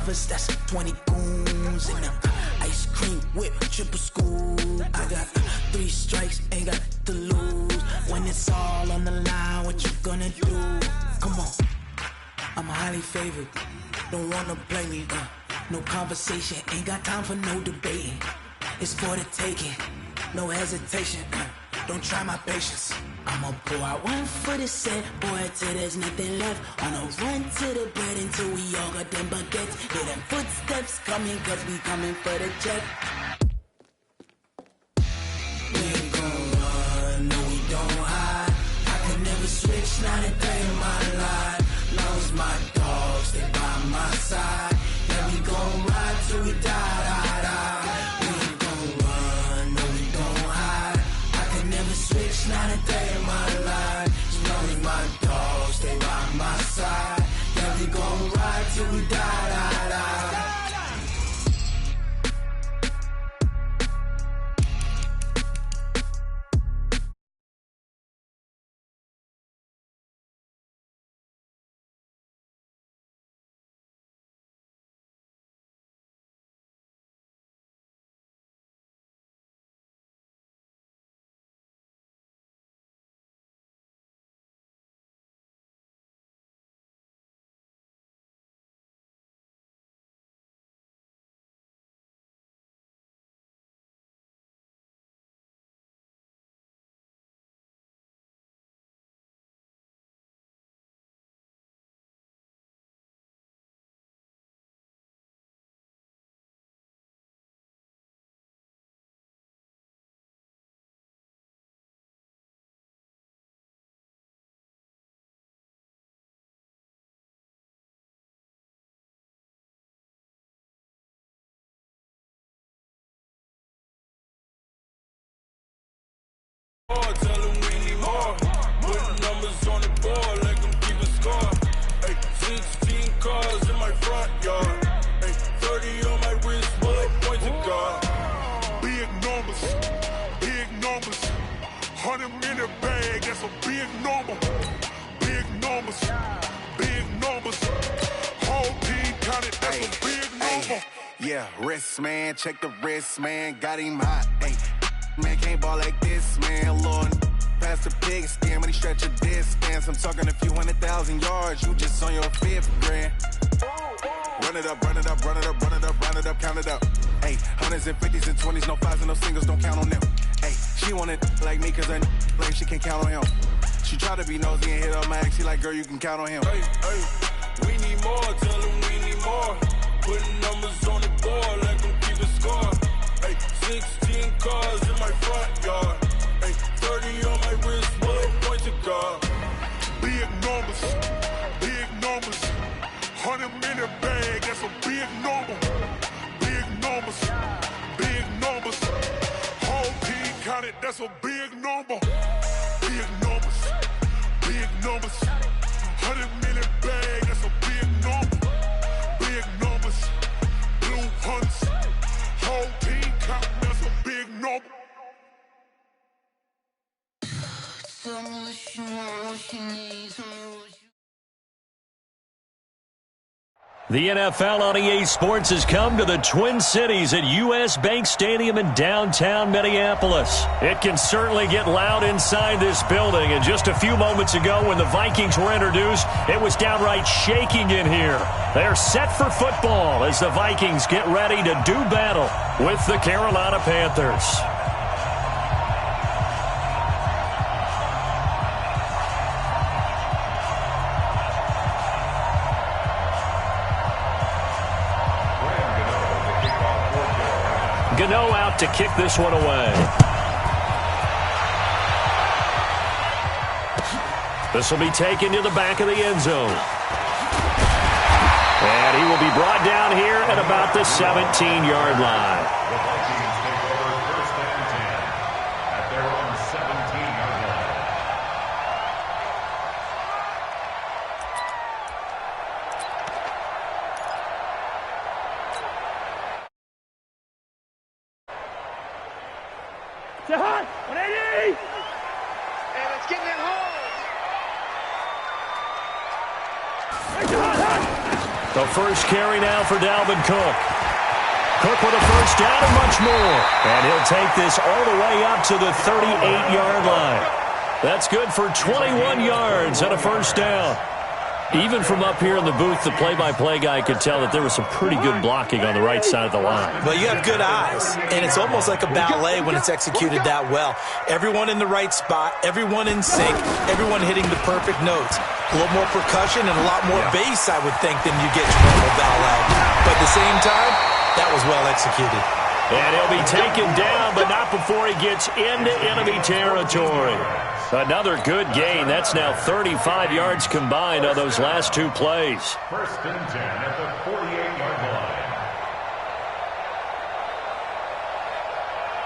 brothers, that's 20 goons in the ice cream whip, triple scoop. I got 3 strikes, ain't got to lose. When it's all on the line, what you gonna do? Come on, I'm highly favored. Don't wanna play me, no conversation, ain't got time for no debating. It's for the taking, no hesitation, don't try my patience. I'ma pour out one for the set, boy, till there's nothing left. On a run to the bread until we all got them baguettes. Hear them footsteps coming, cause we coming for the check. We ain't gon' run, no we don't hide. I can never switch, not a day in my life. Long as my dogs, they by my side. Yeah, we gon' ride till we die, die, die. We ain't gon' run, no we don't hide. I can never switch, not a day in my life. As long as my dogs, stay by my side. Yeah, we gon' ride till we die, die, die. Tell them we need more. Putting numbers on the board, let them keep a score. Ay, 16 cars in my front yard. Ay, 30 on my wrist, bullet point to God. Big numbers, 100 in the bag, that's a big number. Big numbers, whole team counted, that's a big number. Yeah, wrist man, check the wrist man, got him hot. Ay, man can't ball like this, man. Lord, past the pig skin when he stretch a distance. I'm talking a few 100,000 yards, you just on your 5th grand. Run it up, run it up, run it up, run it up, run it up, count it up. Hey, 100s and 50s and 20s, no 5s and no singles, don't count on them. Hey, she want it like me, cause I like she can't count on him. She try to be nosy and hit up my ex, she like, girl, you can count on him. Hey, we need more, tell them we need more. Putting numbers on the board, let them keep a score. Hey, 16 cars in my front yard. Hey, 30 on my wrist, bullet point to God. Big numbers, 100 in the bag, that's a big number. Big numbers, whole team counted, that's a big number. Big numbers, 100 in the bag, that's a big number. Big numbers, blue hunts, whole team counted, that's a big number. Tell me what you want, what you need, tell me what you... The NFL on EA Sports has come to the Twin Cities at US Bank Stadium in downtown Minneapolis. It can certainly get loud inside this building, and just a few moments ago when the Vikings were introduced, it was downright shaking in here. They're set for football as the Vikings get ready to do battle with the Carolina Panthers. Gano out to kick this one away. This will be taken to the back of the end zone. And he will be brought down here at about the 17-yard line. The Vikings take over 1st and 10 at their own 17-yard line. Hot, 180! And it's getting in home. Hot. The first carry now for Dalvin Cook. Cook with a first down and much more. And he'll take this all the way up to the 38-yard line. That's good for 21 yards and a first down. Even from up here in the booth, the play-by-play guy could tell that there was some pretty good blocking on the right side of the line. Well, you have good eyes, and it's almost like a ballet when it's executed that well. Everyone in the right spot, everyone in sync, everyone hitting the perfect notes. A little more percussion and a lot more bass, I would think, than you get in normal ballet. But at the same time, that was well executed. And he'll be taken down, but not before he gets into enemy territory. Another good gain. That's now 35 yards combined on those last two plays. First and 10 at the 48-yard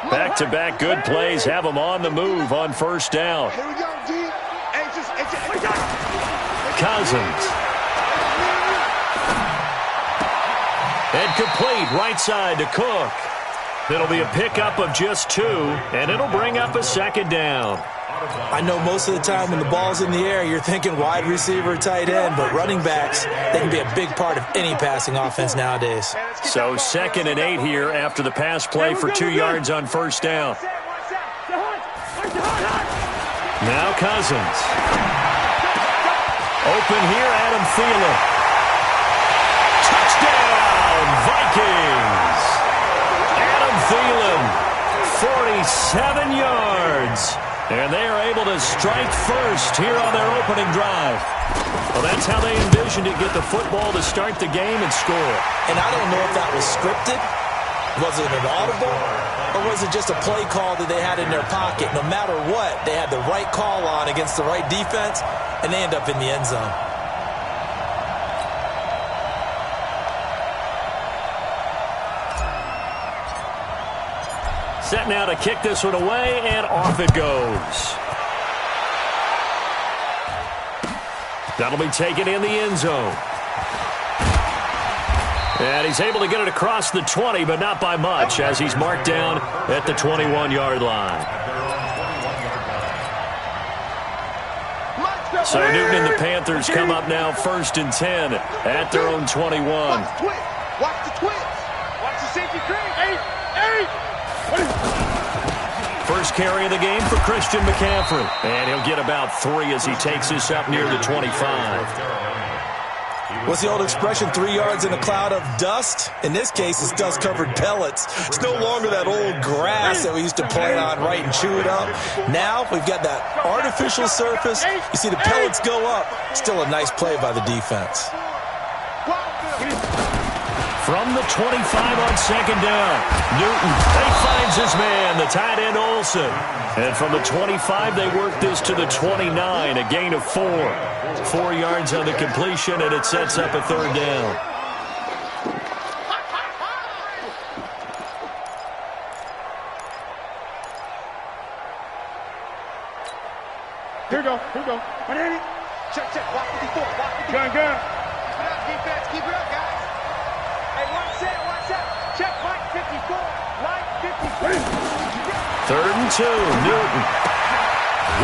line. Back-to-back good plays have them on the move on first down. Here we go, D. Cousins. And complete right side to Cook. It'll be a pickup of just 2, and it'll bring up a second down. I know most of the time when the ball's in the air, you're thinking wide receiver, tight end, but running backs, they can be a big part of any passing offense nowadays. So 2nd and 8 here after the pass play for 2 yards on first down. Now Cousins. Open here, Adam Thielen. Touchdown, Vikings. Adam Thielen, 47 yards. And they are able to strike first here on their opening drive. Well, that's how they envisioned it, get the football to start the game and score. And I don't know if that was scripted. Was it an audible? Or was it just a play call that they had in their pocket? No matter what, they had the right call on against the right defense, and they end up in the end zone. Set now to kick this one away, and off it goes. That'll be taken in the end zone. And he's able to get it across the 20, but not by much, as he's marked down at the 21-yard line. So Newton and the Panthers come up now 1st and 10 at their own 21. Watch the twitch. Watch the safety cream. 8. First carry of the game for Christian McCaffrey. And he'll get about 3 as he takes this up near the 25. What's the old expression, 3 yards in a cloud of dust? In this case, it's dust-covered pellets. It's no longer that old grass that we used to play on, right, and chew it up. Now we've got that artificial surface. You see the pellets go up. Still a nice play by the defense. From the 25 on 2nd down, Newton, he finds his man, the tight end Olsen. And from the 25, they work this to the 29, a gain of 4. 4 yards on the completion, and it sets up a 3rd down. Here we go. 180. Check. Block 54. Gun. Keep it up, defense. Keep it up, guys. Hey, watch out. Check, Mike 54. Mike 53. 3rd and 2, Newton.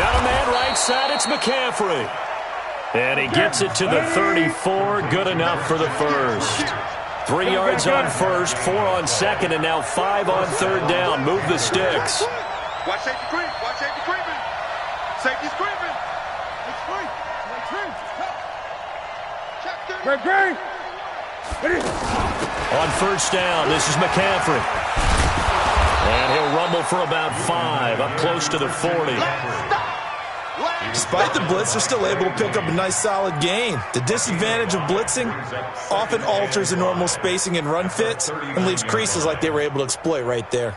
Got a man right side, it's McCaffrey. And he gets it to the 34, good enough for the first. 3 yards on first, 4 on 2nd, and now 5 on 3rd down. Move the sticks. Watch safety creep. Safety's creeping. Check. On first down, this is McCaffrey. And he'll rumble for about 5, up close to the 40. Despite the blitz, they're still able to pick up a nice solid gain. The disadvantage of blitzing often alters the normal spacing and run fits and leaves creases like they were able to exploit right there.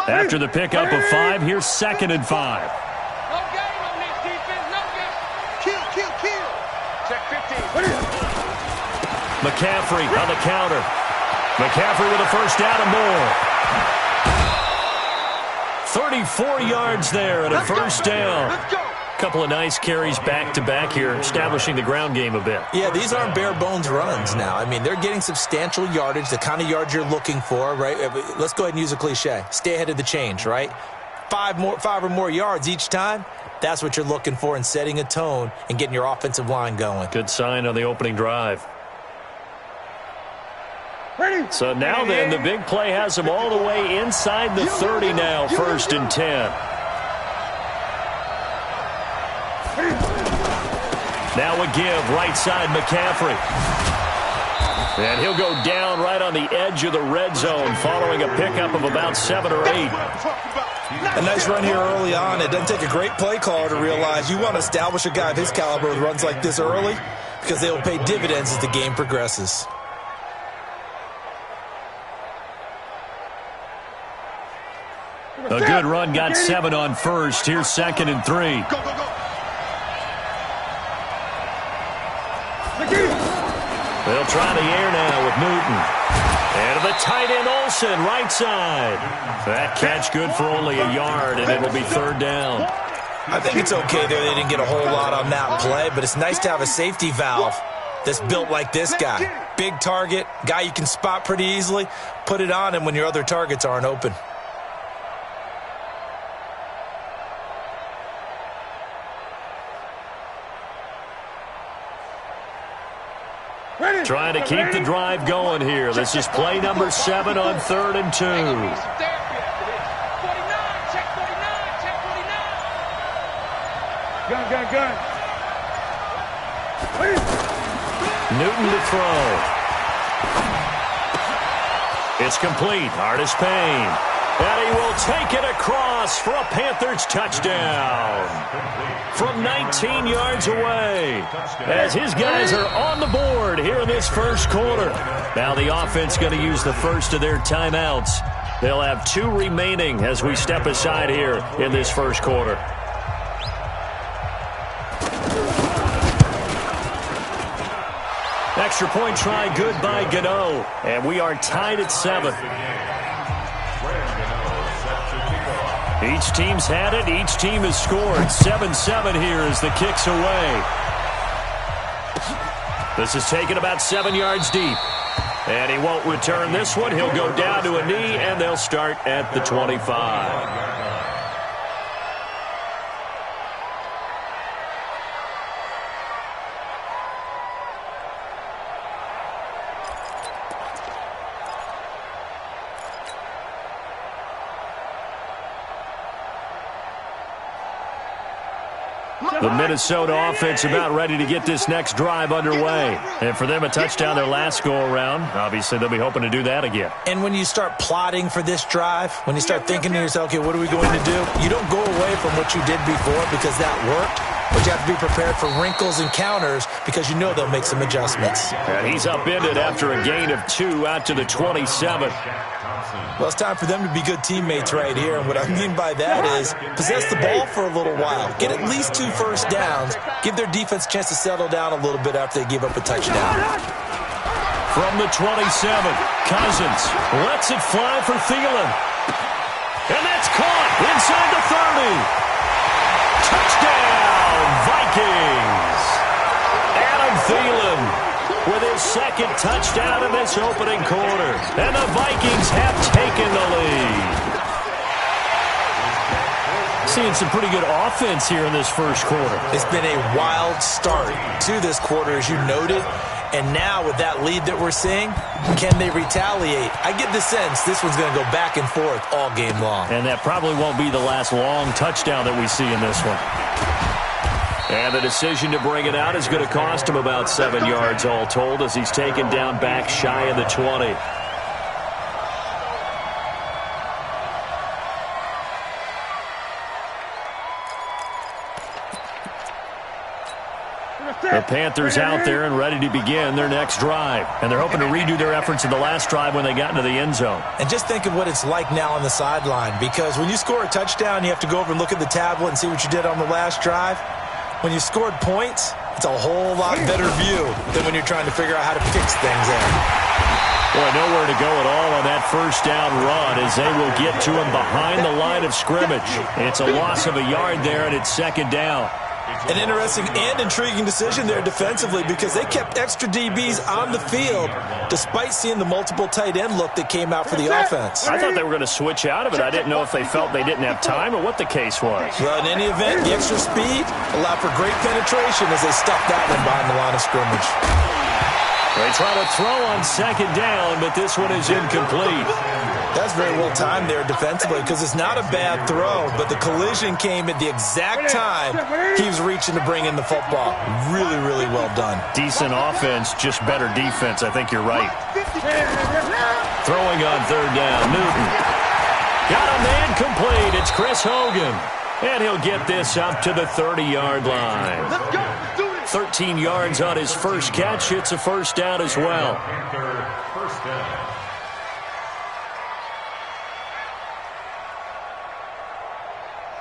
After the pickup of 5, here's 2nd and 5. No game on this defense. No game. Kill. Check 15. McCaffrey on the counter. McCaffrey with a first down and more. 34 yards there and a first down. Couple of nice carries back-to-back here, establishing the ground game a bit. Yeah, these aren't bare-bones runs now. I mean, they're getting substantial yardage, the kind of yards you're looking for, right? Let's go ahead and use a cliche. Stay ahead of the change, right? 5 or more yards each time. That's what you're looking for in setting a tone and getting your offensive line going. Good sign on the opening drive. So now then, the big play has them all the way inside the 30 now, 1st and 10. Now a give, right side McCaffrey. And he'll go down right on the edge of the red zone following a pickup of about 7 or 8. A nice run here early on. It doesn't take a great play caller to realize you want to establish a guy of his caliber with runs like this early because they will pay dividends as the game progresses. A good run, got 7 on first. Here's 2nd and 3. Go, go, go. They'll try the air now with Newton. And the tight end Olsen, right side. That catch good for only a yard, and it'll be 3rd down. I think it's okay there. They didn't get a whole lot on that play, but it's nice to have a safety valve that's built like this guy. Big target, guy you can spot pretty easily. Put it on him when your other targets aren't open. Trying to keep the drive going here. This is play number 7 on 3rd and 2. Gun. Newton to throw. It's complete. Artis Payne. And he will take it across for a Panthers touchdown from 19 yards away as his guys are on the board here in this first quarter. Now the offense going to use the first of their timeouts. They'll have 2 remaining as we step aside here in this first quarter. Extra point try good by Gano, and we are tied at 7. Each team's had it. Each team has scored. 7-7 here as the kick's away. This is taken about 7 yards deep. And he won't return this one. He'll go down to a knee, and they'll start at the 25. The Minnesota offense about ready to get this next drive underway. And for them, a touchdown their last go-around. Obviously, they'll be hoping to do that again. And when you start plotting for this drive, when you start thinking to yourself, okay, what are we going to do? You don't go away from what you did before because that worked. But you have to be prepared for wrinkles and counters because you know they'll make some adjustments. And he's upended after a gain of 2 out to the 27. Well, it's time for them to be good teammates right here. And what I mean by that is possess the ball for a little while. Get at least 2 first downs. Give their defense a chance to settle down a little bit after they give up a touchdown. From the 27, Cousins lets it fly for Thielen. And that's caught inside the 30. Touchdown, Vikings. Adam Thielen with his 2nd touchdown in this opening quarter. And the Vikings have taken the lead. Seeing some pretty good offense here in this first quarter. It's been a wild start to this quarter, as you noted. And now with that lead that we're seeing, can they retaliate? I get the sense this one's going to go back and forth all game long. And that probably won't be the last long touchdown that we see in this one. And the decision to bring it out is going to cost him about 7 yards all told as he's taken down back shy of the 20. The Panthers out there and ready to begin their next drive. And they're hoping to redo their efforts in the last drive when they got into the end zone. And just think of what it's like now on the sideline, because when you score a touchdown, you have to go over and look at the tablet and see what you did on the last drive. When you scored points, it's a whole lot better view than when you're trying to figure out how to fix things there. Boy, nowhere to go at all on that first down run as they will get to him behind the line of scrimmage. It's a loss of a yard there, and it's 2nd down. An interesting and intriguing decision there defensively because they kept extra DBs on the field despite seeing the multiple tight end look that came out for the offense. I thought they were going to switch out of it. I didn't know if they felt they didn't have time or what the case was. Well, in any event, the extra speed allowed for great penetration as they stuffed that one behind the line of scrimmage. They try to throw on second down, but this one is incomplete. That's very well timed there defensively because it's not a bad throw, but the collision came at the exact time he was reaching to bring in the football. Really, really well done. Decent offense, just better defense. I think you're right. Throwing on third down, Newton. Got a man complete. It's Chris Hogan. And he'll get this up to the 30-yard line. Let's go. Let's do this. 13 yards on his first catch. It's a first down as well. First down.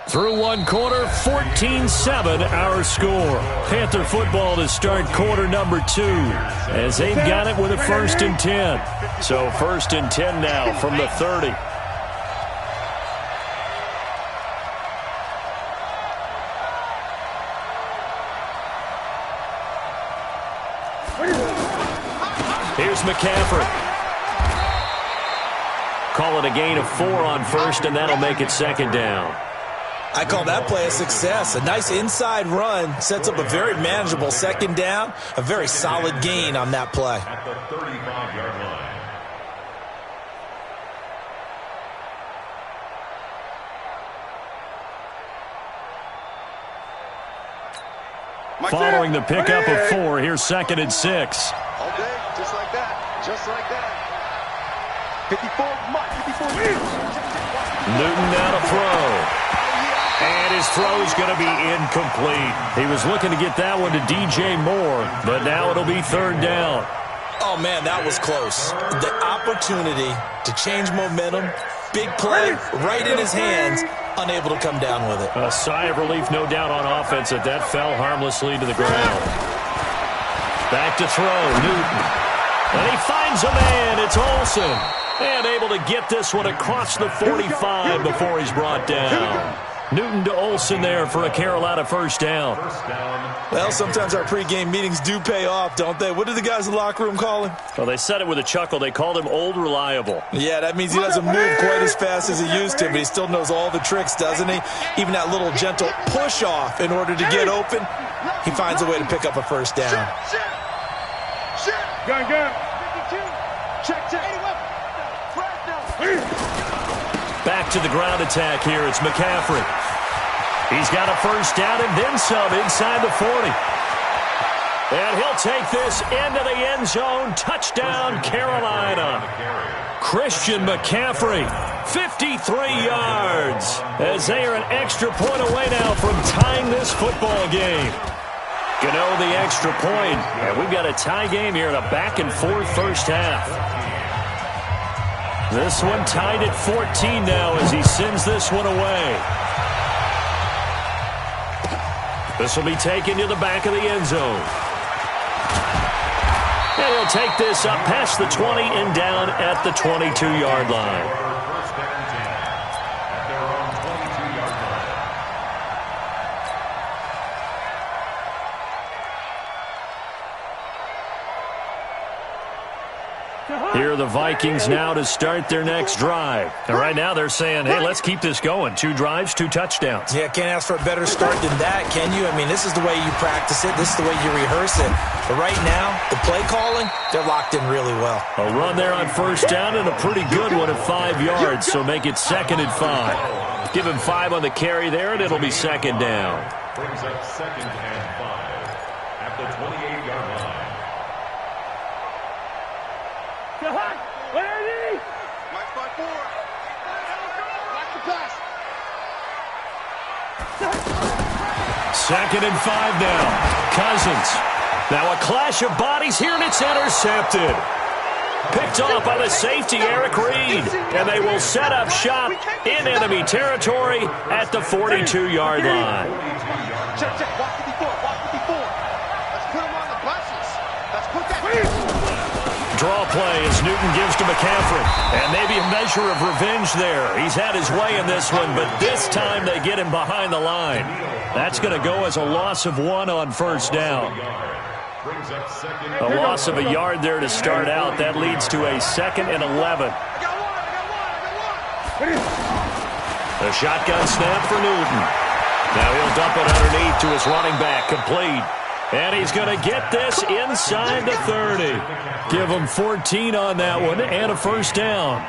Through one quarter, 14-7 our score. Panther football to start quarter number 2 as they've got it with a 1st and 10. So 1st and 10 now from the 30. Here's McCaffrey. Call it a gain of 4 on first, and that'll make it second down. I call that play a success. A nice inside run sets up a very manageable second down. A very solid gain on that play. At the 35-yard line. Following the pickup of 4, here's 2nd and 6. All day, just like that. Just like that. 54, Mike, 54. Newton now to throw. And his throw is going to be incomplete. He was looking to get that one to DJ Moore, but now it'll be 3rd down. Oh, man, that was close. The opportunity to change momentum, big play, right in his hands, unable to come down with it. A sigh of relief, no doubt, on offense that fell harmlessly to the ground. Back to throw, Newton. And he finds a man. It's Olsen. And able to get this one across the 45 before he's brought down. Newton to Olsen there for a Carolina first down. Well, sometimes our pregame meetings do pay off, don't they? What did the guys in the locker room call him? Well, they said it with a chuckle. They called him Old Reliable. Yeah, that means he doesn't move quite as fast as he used to, but he still knows all the tricks, doesn't he? Even that little gentle push-off in order to get open, he finds a way to pick up a first down. Gun. 52. Check. Back to the ground attack here. It's McCaffrey. He's got a first down and then some inside the 40. And he'll take this into the end zone. Touchdown, Carolina. Christian McCaffrey, 53 yards. As they are an extra point away now from tying this football game. Gano the extra point. And we've got a tie game here in a back-and-forth first half. This one tied at 14 now as he sends this one away. This will be taken to the back of the end zone. And he'll take this up past the 20 and down at the 22-yard line. First and 10 at their own 22-yard line. Here are the Vikings now to start their next drive. And right now they're saying, hey, let's keep this going. 2 drives, 2 touchdowns. Yeah, can't ask for a better start than that, can you? I mean, this is the way you practice it. This is the way you rehearse it. But right now, the play calling, they're locked in really well. A run there on first down and a pretty good one at 5 yards, so make it 2nd and 5. Give him 5 on the carry there, and it'll be 2nd down. Brings up 2nd and 5 at the 28-yard line. Mike 5-4. Like the pass. 2nd and 5 now. Cousins. Now a clash of bodies here, and it's intercepted. Picked off by the safety, Eric Reed. And they will set up shop in enemy territory at the 42-yard line. Check. Walk 54. Let's put him on the buses. Let's put that. Draw play as Newton gives to McCaffrey. And maybe a measure of revenge there. He's had his way in this one, but this time they get him behind the line. That's going to go as a loss of 1 on first down. A loss of a yard there to start out. That leads to a 2nd and 11. The shotgun snap for Newton. Now he'll dump it underneath to his running back. Complete. And he's going to get this inside the 30. Give him 14 on that one and a first down.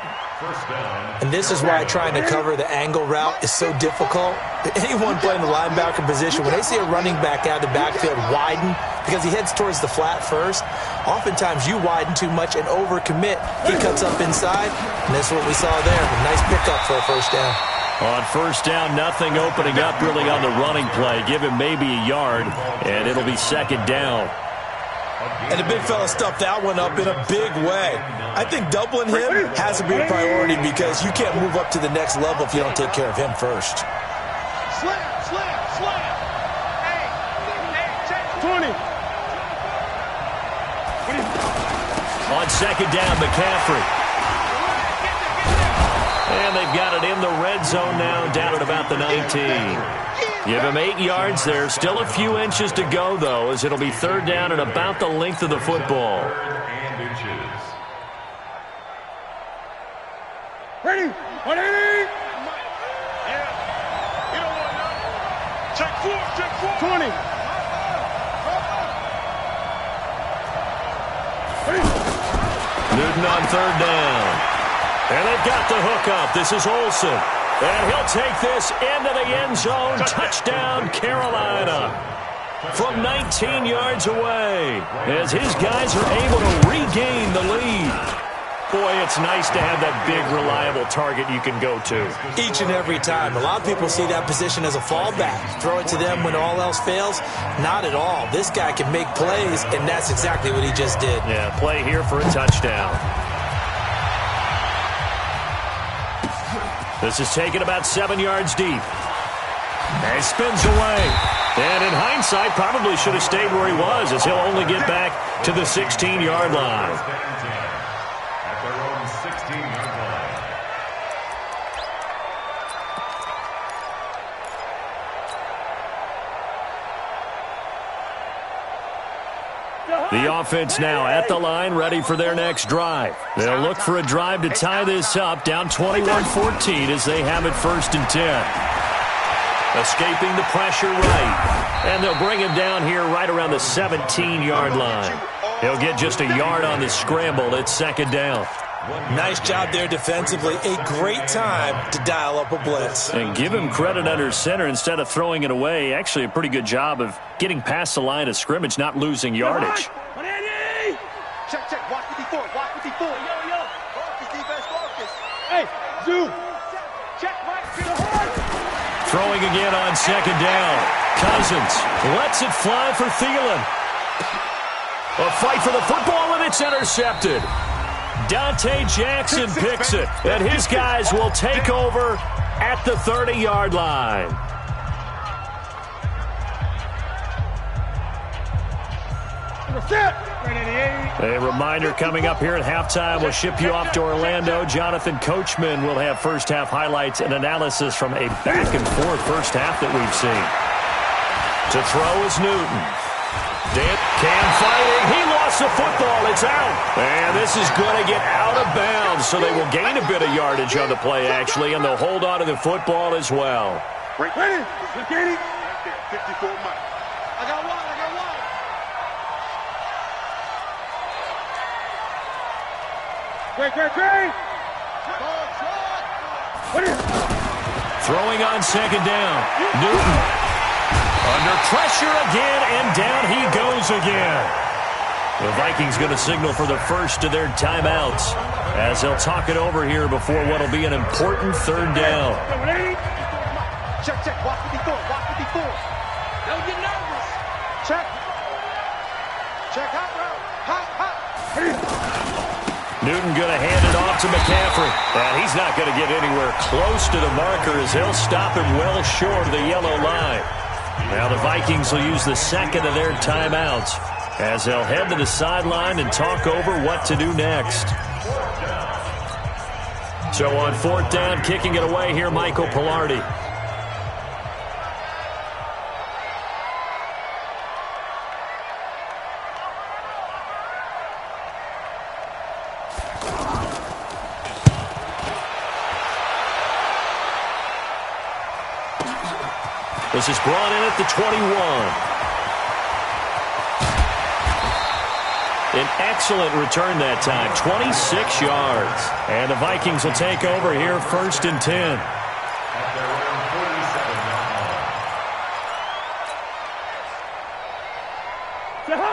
And this is why trying to cover the angle route is so difficult. Anyone playing the linebacker position, when they see a running back out of the backfield widen because he heads towards the flat first, oftentimes you widen too much and overcommit. He cuts up inside, and that's what we saw there. A nice pickup for a first down. On first down, nothing opening up really on the running play. Give him maybe a yard, and it'll be 2nd down. And the big fella stuffed that one up in a big way. I think doubling him has to be a priority because you can't move up to the next level if you don't take care of him first. Slam. Hey, 20. On 2nd down, McCaffrey. And they've got it in the red zone now, down at about the 19. Give him 8 yards there. Still a few inches to go, though, as it'll be 3rd down and about the length of the football. Ready? 180. Yeah. You don't want nothing. Check 4. 20. Newton on 3rd down. And they've got the hook up. This is Olsen. And he'll take this into the end zone. Touchdown, Carolina. From 19 yards away, as his guys are able to regain the lead. Boy, it's nice to have that big, reliable target you can go to. Each and every time. A lot of people see that position as a fallback. Throw it to them when all else fails. Not at all. This guy can make plays, and that's exactly what he just did. Yeah, play here for a touchdown. This is taken about 7 yards deep. And he spins away. And in hindsight, probably should have stayed where he was, as he'll only get back to the 16-yard line. At their own 16-yard line. The offense now at the line, ready for their next drive. They'll look for a drive to tie this up, down 21-14 as they have it 1st and 10. Escaping the pressure right. And they'll bring him down here right around the 17-yard line. He'll get just a yard on the scramble. It's 2nd down. Nice job there defensively. A great time to dial up a blitz. And give him credit under center instead of throwing it away. Actually, a pretty good job of getting past the line of scrimmage, not losing yardage. Check. Watch 54. Watch 54. Yo. Focus, defense, focus. Hey, zoom. Check, Mike. Get a horn. Throwing again on 2nd down. Cousins lets it fly for Thielen. A fight for the football, and it's intercepted. Dante Jackson picks it, and his guys will take over at the 30-yard line. A reminder coming up here at halftime. We'll ship you off to Orlando. Jonathan Coachman will have first-half highlights and analysis from a back-and-forth first half that we've seen. To throw is Newton. Cam fighting. He lost the football. It's out. And this is going to get out of bounds, so they will gain a bit of yardage on the play, actually, and they'll hold on to the football as well. Ready? 54 Mike. I got one. Great. Throwing on 2nd down. Newton under pressure again, and down he goes again. The Vikings going to signal for the first of their timeouts as they'll talk it over here before what will be an important 3rd down. Check. Watch 54. Don't get nervous. Check. Hot. Newton going to hand it off to McCaffrey. And he's not going to get anywhere close to the marker as they'll stop him well short of the yellow line. Now the Vikings will use the 2nd of their timeouts. as they'll head to the sideline and talk over what to do next. So on 4th down, kicking it away here, Michael Pilardi. This is brought in at the 21. An excellent return that time, 26 yards. And the Vikings will take over here, 1st and 10.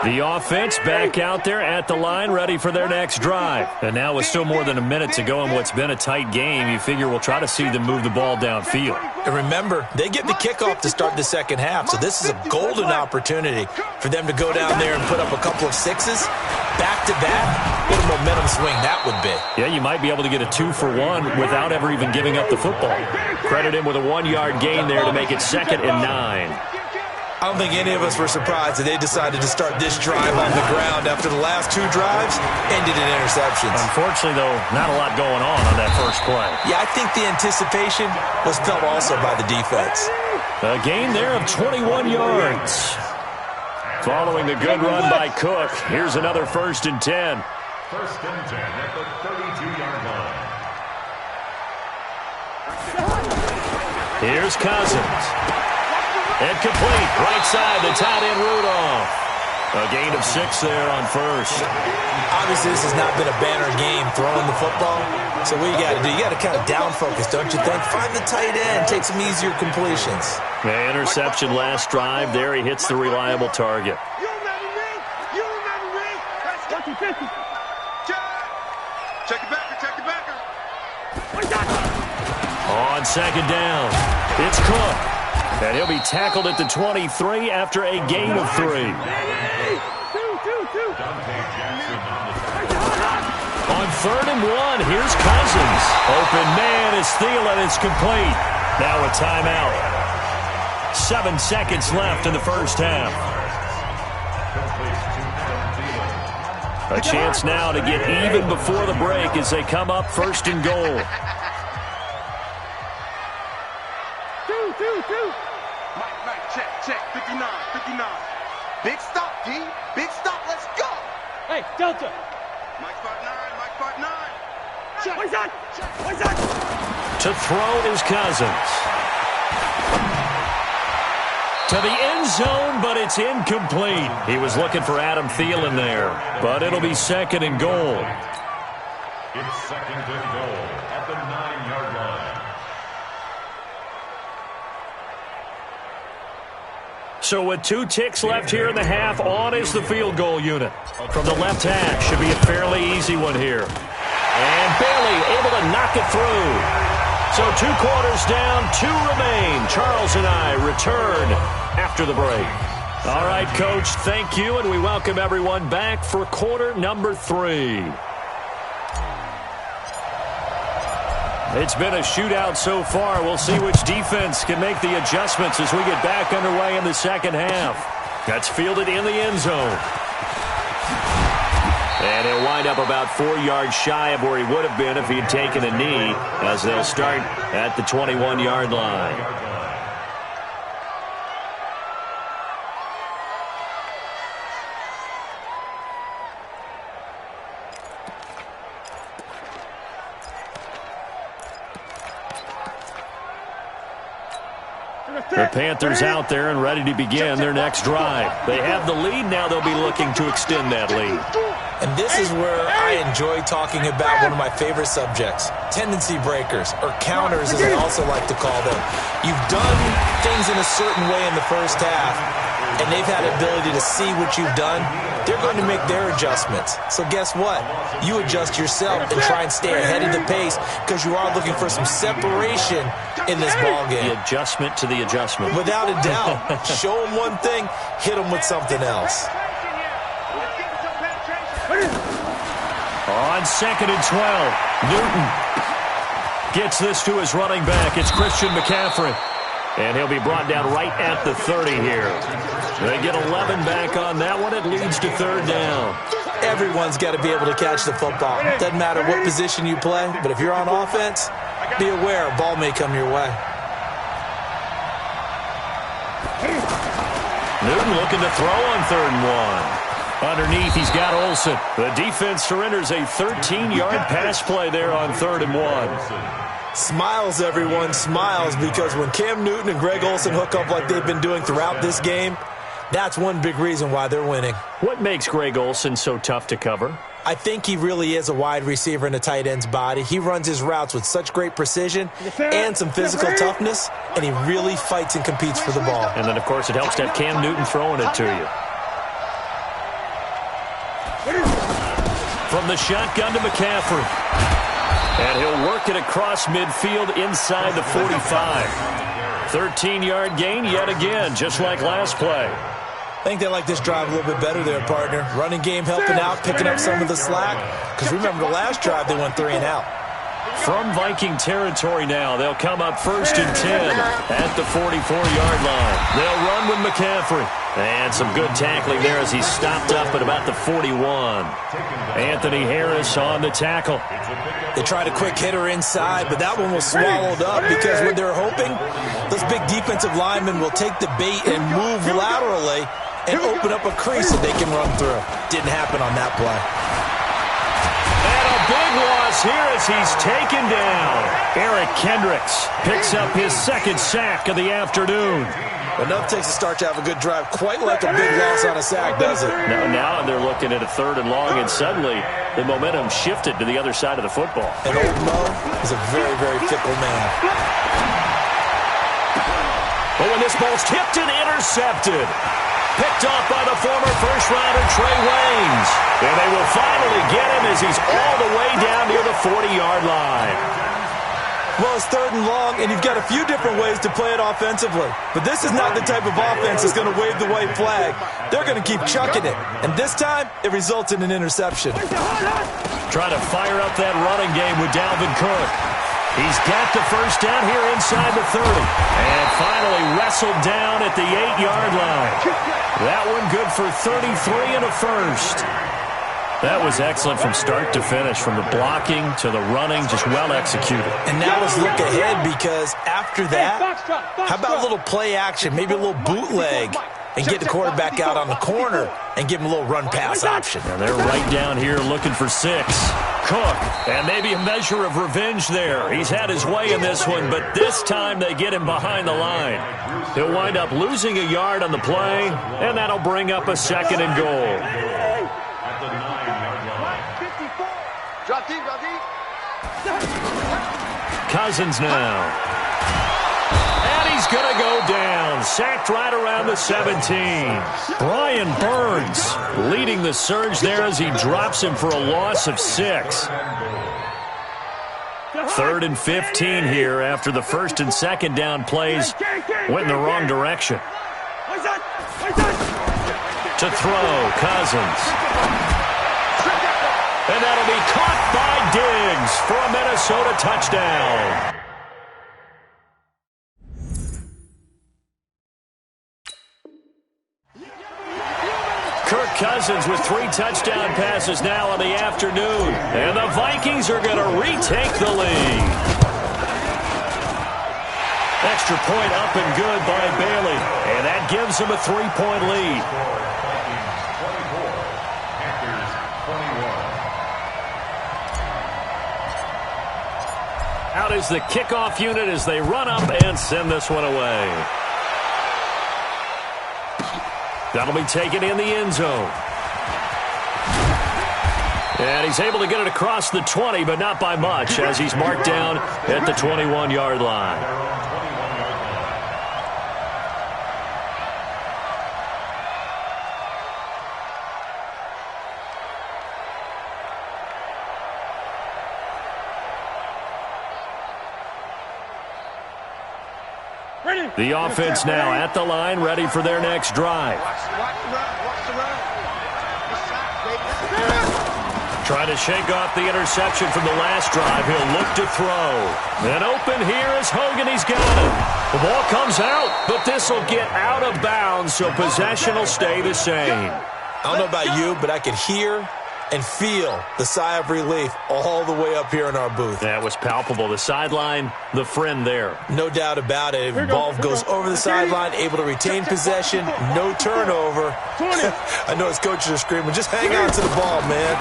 The offense back out there at the line, ready for their next drive. And now with still more than a minute to go in what's been a tight game, you figure we'll try to see them move the ball downfield. And remember, they get the kickoff to start the second half, so this is a golden opportunity for them to go down there and put up a couple of sixes. Back-to-back, what a momentum swing that would be. Yeah, you might be able to get a 2-for-1 without ever even giving up the football. Credit him with a 1-yard gain there to make it 2nd and 9. I don't think any of us were surprised that they decided to start this drive on the ground after the last 2 drives ended in interceptions. Unfortunately, though, not a lot going on that first play. Yeah, I think the anticipation was felt also by the defense. A gain there of 21 yards. Following the good run by Cook, here's another 1st and 10. 1st and 10 at the 32-yard line. Here's Cousins. Incomplete. Right side, the tight end Rudolph. A gain of 6 there on 1st. Obviously, this has not been a banner game throwing the football. So what you got to do, you got to kind of down focus, don't you think? Find the tight end, take some easier completions. The interception last drive. There he hits the reliable target. On 2nd down, it's Cook. And he'll be tackled at the 23 after a gain of 3. On 3rd and 1, here's Cousins. Open man is Thielen. It's complete. Now a timeout. 7 seconds left in the first half. A chance now to get even before the break as they come up 1st and goal. Check, 59. Big stop, D. Big stop, let's go. Hey, Delta. Mike 5'9". Check. What's that? To throw is Cousins. To the end zone, but it's incomplete. He was looking for Adam Thielen there, but it'll be 2nd and goal. It's 2nd and goal at the 9-yard line. So with 2 ticks left here in the half, on is the field goal unit. From the left hash, should be a fairly easy one here. And Bailey able to knock it through. So 2 quarters down, 2 remain. Charles and I return after the break. All right, Coach, thank you, and we welcome everyone back for quarter number 3. It's been a shootout so far. We'll see which defense can make the adjustments as we get back underway in the second half. That's fielded in the end zone. And he'll wind up about 4 yards shy of where he would have been if he had taken a knee, as they'll start at the 21-yard line. The Panthers out there and ready to begin their next drive. They have the lead. Now they'll be looking to extend that lead. And this is where I enjoy talking about one of my favorite subjects, tendency breakers, or counters as I also like to call them. You've done things in a certain way in the first half, and they've had the ability to see what you've done. They're going to make their adjustments. So guess what? You adjust yourself and try and stay ahead of the pace because you are looking for some separation in this ballgame. The adjustment to the adjustment. Without a doubt. Show them one thing, hit them with something else. On 2nd and 12, Newton gets this to his running back. It's Christian McCaffrey. And he'll be brought down right at the 30 here. They get 11 back on that one. It leads to third down. Everyone's got to be able to catch the football. Doesn't matter what position you play, but if you're on offense, be aware a ball may come your way. Newton looking to throw on 3rd and 1. Underneath, he's got Olsen. The defense surrenders a 13-yard pass play there on 3rd and 1. Smiles, everyone, smiles, because when Cam Newton and Greg Olsen hook up like they've been doing throughout this game, that's one big reason why they're winning. What makes Greg Olsen so tough to cover? I think he really is a wide receiver in a tight end's body. He runs his routes with such great precision and some physical toughness, and he really fights and competes for the ball. And then, of course, it helps to have Cam Newton throwing it to you. From the shotgun to McCaffrey. And he'll work it across midfield inside the 45. 13-yard gain yet again, just like last play. I think they like this drive a little bit better there, partner. Running game helping out, picking up some of the slack. Because remember, the last drive they went 3 and out. From Viking territory now, they'll come up 1st and 10 at the 44-yard line. They'll run with McCaffrey. And some good tackling there as he stopped up at about the 41. Anthony Harris on the tackle. They tried a quick hitter inside, but that one was swallowed up because what they're hoping, those big defensive linemen will take the bait and move laterally and open up a crease that they can run through. Didn't happen on that play. And a big loss here as he's taken down. Eric Kendricks picks up his 2nd sack of the afternoon. Enough takes a start to have a good drive. Quite like a big loss on a sack, does it? Now they're looking at a 3rd and long, and suddenly the momentum shifted to the other side of the football. And old Mo is a very, very fickle man. But when this ball's tipped and intercepted, picked off by the former first-rounder Trey Waynes. And they will finally get him as he's all the way down near the 40-yard line. Well, it's 3rd and long, and you've got a few different ways to play it offensively. But this is not the type of offense that's going to wave the white flag. They're going to keep chucking it. And this time, it results in an interception. Trying to fire up that running game with Dalvin Cook. He's got the first down here inside the 30. And finally wrestled down at the 8-yard line. That one good for 33 and a first. That was excellent from start to finish, from the blocking to the running, just well executed. And now let's look ahead, because after that, how about a little play action, maybe a little bootleg, and get the quarterback out on the corner and give him a little run-pass option. And they're right down here looking for 6. Cook, and maybe a measure of revenge there. He's had his way in this one, but this time they get him behind the line. He'll wind up losing a yard on the play, and that'll bring up a 2nd and goal. Cousins now. And he's going to go down. Sacked right around the 17. Brian Burns leading the surge there as he drops him for a loss of 6. 3rd and 15 here after the 1st and 2nd down plays went in the wrong direction. To throw, Cousins. And that'll be caught by Diggs for a Minnesota touchdown. Kirk Cousins with 3 touchdown passes now in the afternoon. And the Vikings are going to retake the lead. Extra point up and good by Bailey. And that gives them a 3-point lead. Out is the kickoff unit as they run up and send this one away. That'll be taken in the end zone. And he's able to get it across the 20, but not by much, as he's marked down at the 21-yard line. The offense now at the line, ready for their next drive. Trying to shake off the interception from the last drive. He'll look to throw. And open here is Hogan. He's got him. The ball comes out, but this will get out of bounds, so possession will stay the same. I don't know about you, but I could hear and feel the sigh of relief all the way up here in our booth. That was palpable. The sideline, the friend there. No doubt about it. If ball goes over the sideline, able to retain possession, no turnover. I know his coaches are screaming, just hang on to the ball, man.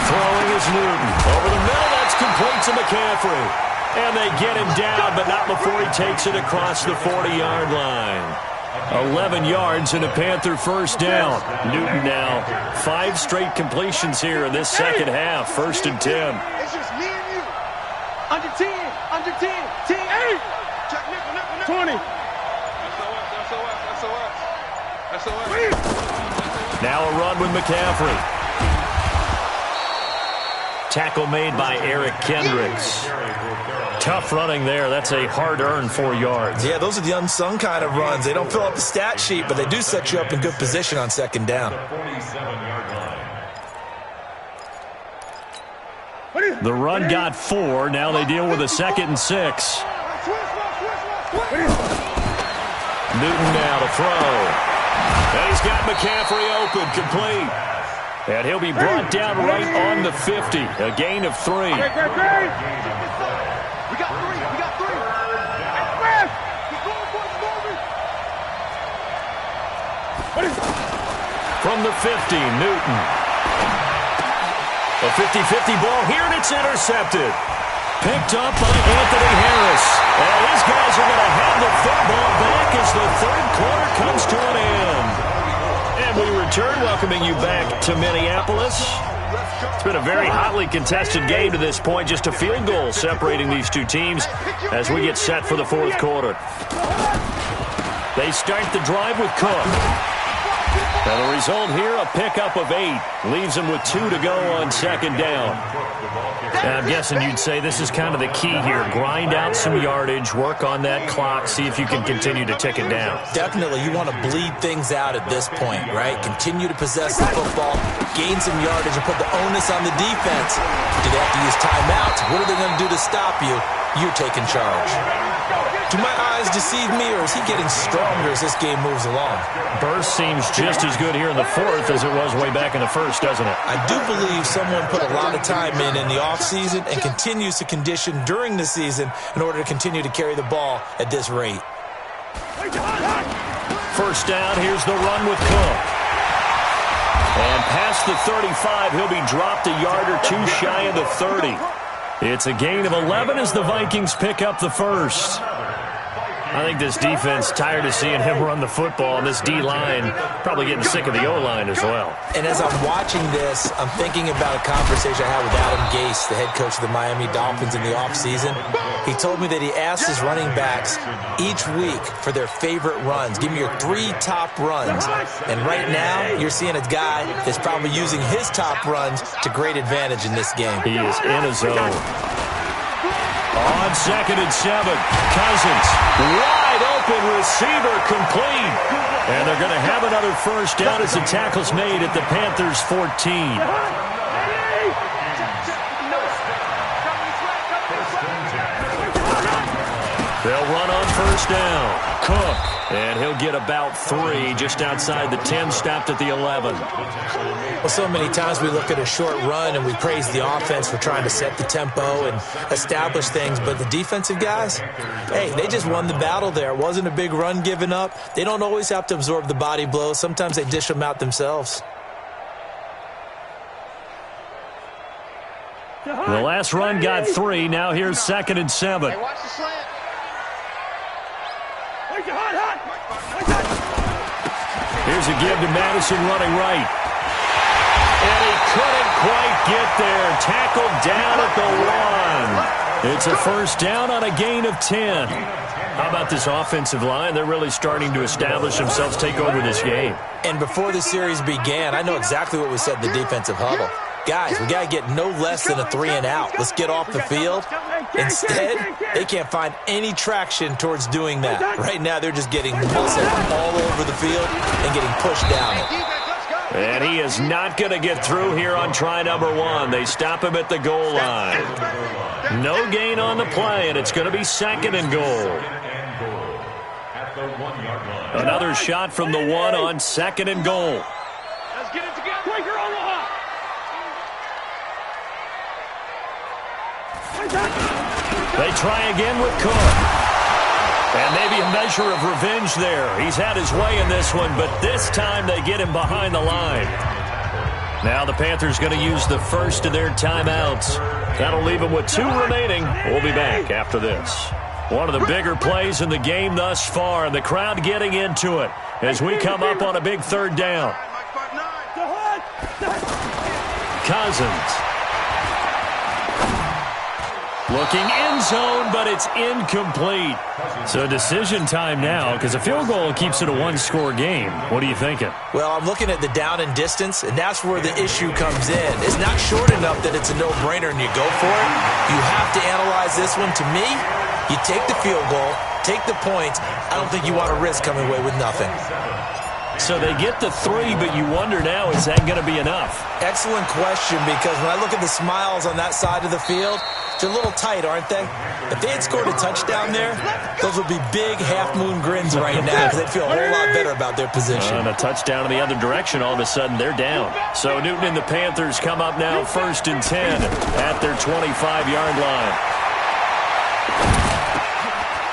Throwing is Newton. Over the middle, that's complete to McCaffrey. And they get him down, but not before he takes it across the 40-yard line. 11 yards and a Panther first down. Newton now 5 straight completions here in this second half. 1st and 10. It's just me and you. Under 10. Under 10. 10. 8. Check nickel. 20. SOS. Now a run with McCaffrey. Tackle made by Eric Kendricks. Tough running there. That's a hard-earned 4 yards. Yeah, those are the unsung kind of runs. They don't fill up the stat sheet, but they do set you up in good position on second down. The run got 4. Now they deal with a 2nd and 6. Newton now to throw. And he's got McCaffrey open, complete. And he'll be brought down right on the 50. A gain of 3. We got 3. We got 3. From the 50, Newton. A 50-50 ball here, and it's intercepted. Picked up by Anthony Harris. And these guys are going to have the football back as the 3rd quarter comes to an end. And we return, welcoming you back to Minneapolis. It's been a very hotly contested game to this point. Just a field goal separating these two teams as we get set for the 4th quarter. They start the drive with Cook. And the result here, a pickup of 8. Leaves them with 2 to go on 2nd down. And I'm guessing you'd say this is kind of the key here. Grind out some yardage, work on that clock, see if you can continue to tick it down. Definitely, you want to bleed things out at this point, right? Continue to possess the football, gain some yardage, and put the onus on the defense. Do they have to use timeouts? What are they going to do to stop you? You're taking charge. Do my eyes deceive me, or is he getting stronger as this game moves along? Burst seems just as good here in the 4th as it was way back in the 1st, doesn't it? I do believe someone put a lot of time in the offseason and continues to condition during the season in order to continue to carry the ball at this rate. 1st down, here's the run with Cook. And past the 35, he'll be dropped a yard or 2 shy of the 30. It's a gain of 11 as the Vikings pick up the 1st. I think this defense tired of seeing him run the football, and this D-line probably getting sick of the O-line as well. And as I'm watching this, I'm thinking about a conversation I had with Adam Gase, the head coach of the Miami Dolphins in the offseason. He told me that he asked his running backs each week for their favorite runs. Give me your 3 top runs. And right now, you're seeing a guy that's probably using his top runs to great advantage in this game. He is in a zone. On 2nd and 7, Cousins, wide open receiver, complete. And they're going to have another 1st down as the tackle's made at the Panthers' 14. They'll run on 1st down. Cook, and he'll get about 3 just outside the 10, stopped at the 11. Well, so many times we look at a short run and we praise the offense for trying to set the tempo and establish things, but the defensive guys, hey, they just won the battle there. It wasn't a big run given up. They don't always have to absorb the body blows. Sometimes they dish them out themselves. The last run got 3. Now here's 2nd and 7. Hey, watch the slant. Here's a give to Madison running right. And he couldn't quite get there. Tackled down at the 1. It's a 1st down on a gain of 10. How about this offensive line? They're really starting to establish themselves, take over this game. And before the series began, I know exactly what we said in the defensive huddle. Guys, we got to get no less than a 3 and out. Let's get off the field. Instead, they can't find any traction towards doing that. Right now, they're just getting muscled all over the field and getting pushed down it. And he is not going to get through here on try number 1. They stop him at the goal line. No gain on the play, and it's going to be 2nd and goal. Another shot from the 1 on 2nd and goal. Let's get it together. Quaker Omaha. They try again with Cook. And maybe a measure of revenge there. He's had his way in this one, but this time they get him behind the line. Now the Panthers going to use the first of their timeouts. That'll leave them with 2 remaining. We'll be back after this. One of the bigger plays in the game thus far, and the crowd getting into it as we come up on a big 3rd down. Cousins. Looking end zone, but it's incomplete. So decision time now, because a field goal keeps it a 1-score game. What are you thinking? Well, I'm looking at the down and distance, and that's where the issue comes in. It's not short enough that it's a no-brainer and you go for it. You have to analyze this one. To me, you take the field goal, take the points. I don't think you want to risk coming away with nothing. So they get the 3, but you wonder now, is that going to be enough? Excellent question, because when I look at the smiles on that side of the field, they're a little tight, aren't they? If they had scored a touchdown there, those would be big half-moon grins right now because they'd feel a whole lot better about their position. And a touchdown in the other direction, all of a sudden they're down. So Newton and the Panthers come up now 1st and 10 at their 25-yard line.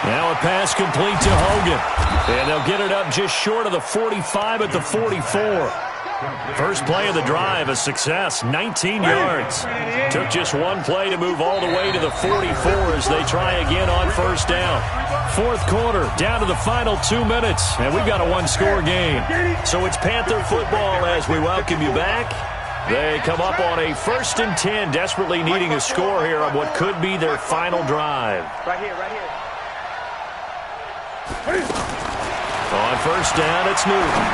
Now a pass complete to Hogan. And they'll get it up just short of the 45 at the 44. First play of the drive, a success, 19 yards. Took just 1 play to move all the way to the 44 as they try again on 1st down. 4th quarter, down to the final 2 minutes, and we've got a 1-score game. So it's Panther football as we welcome you back. They come up on a 1st and 10, desperately needing a score here on what could be their final drive. Right here, right here. On 1st down, it's Newton.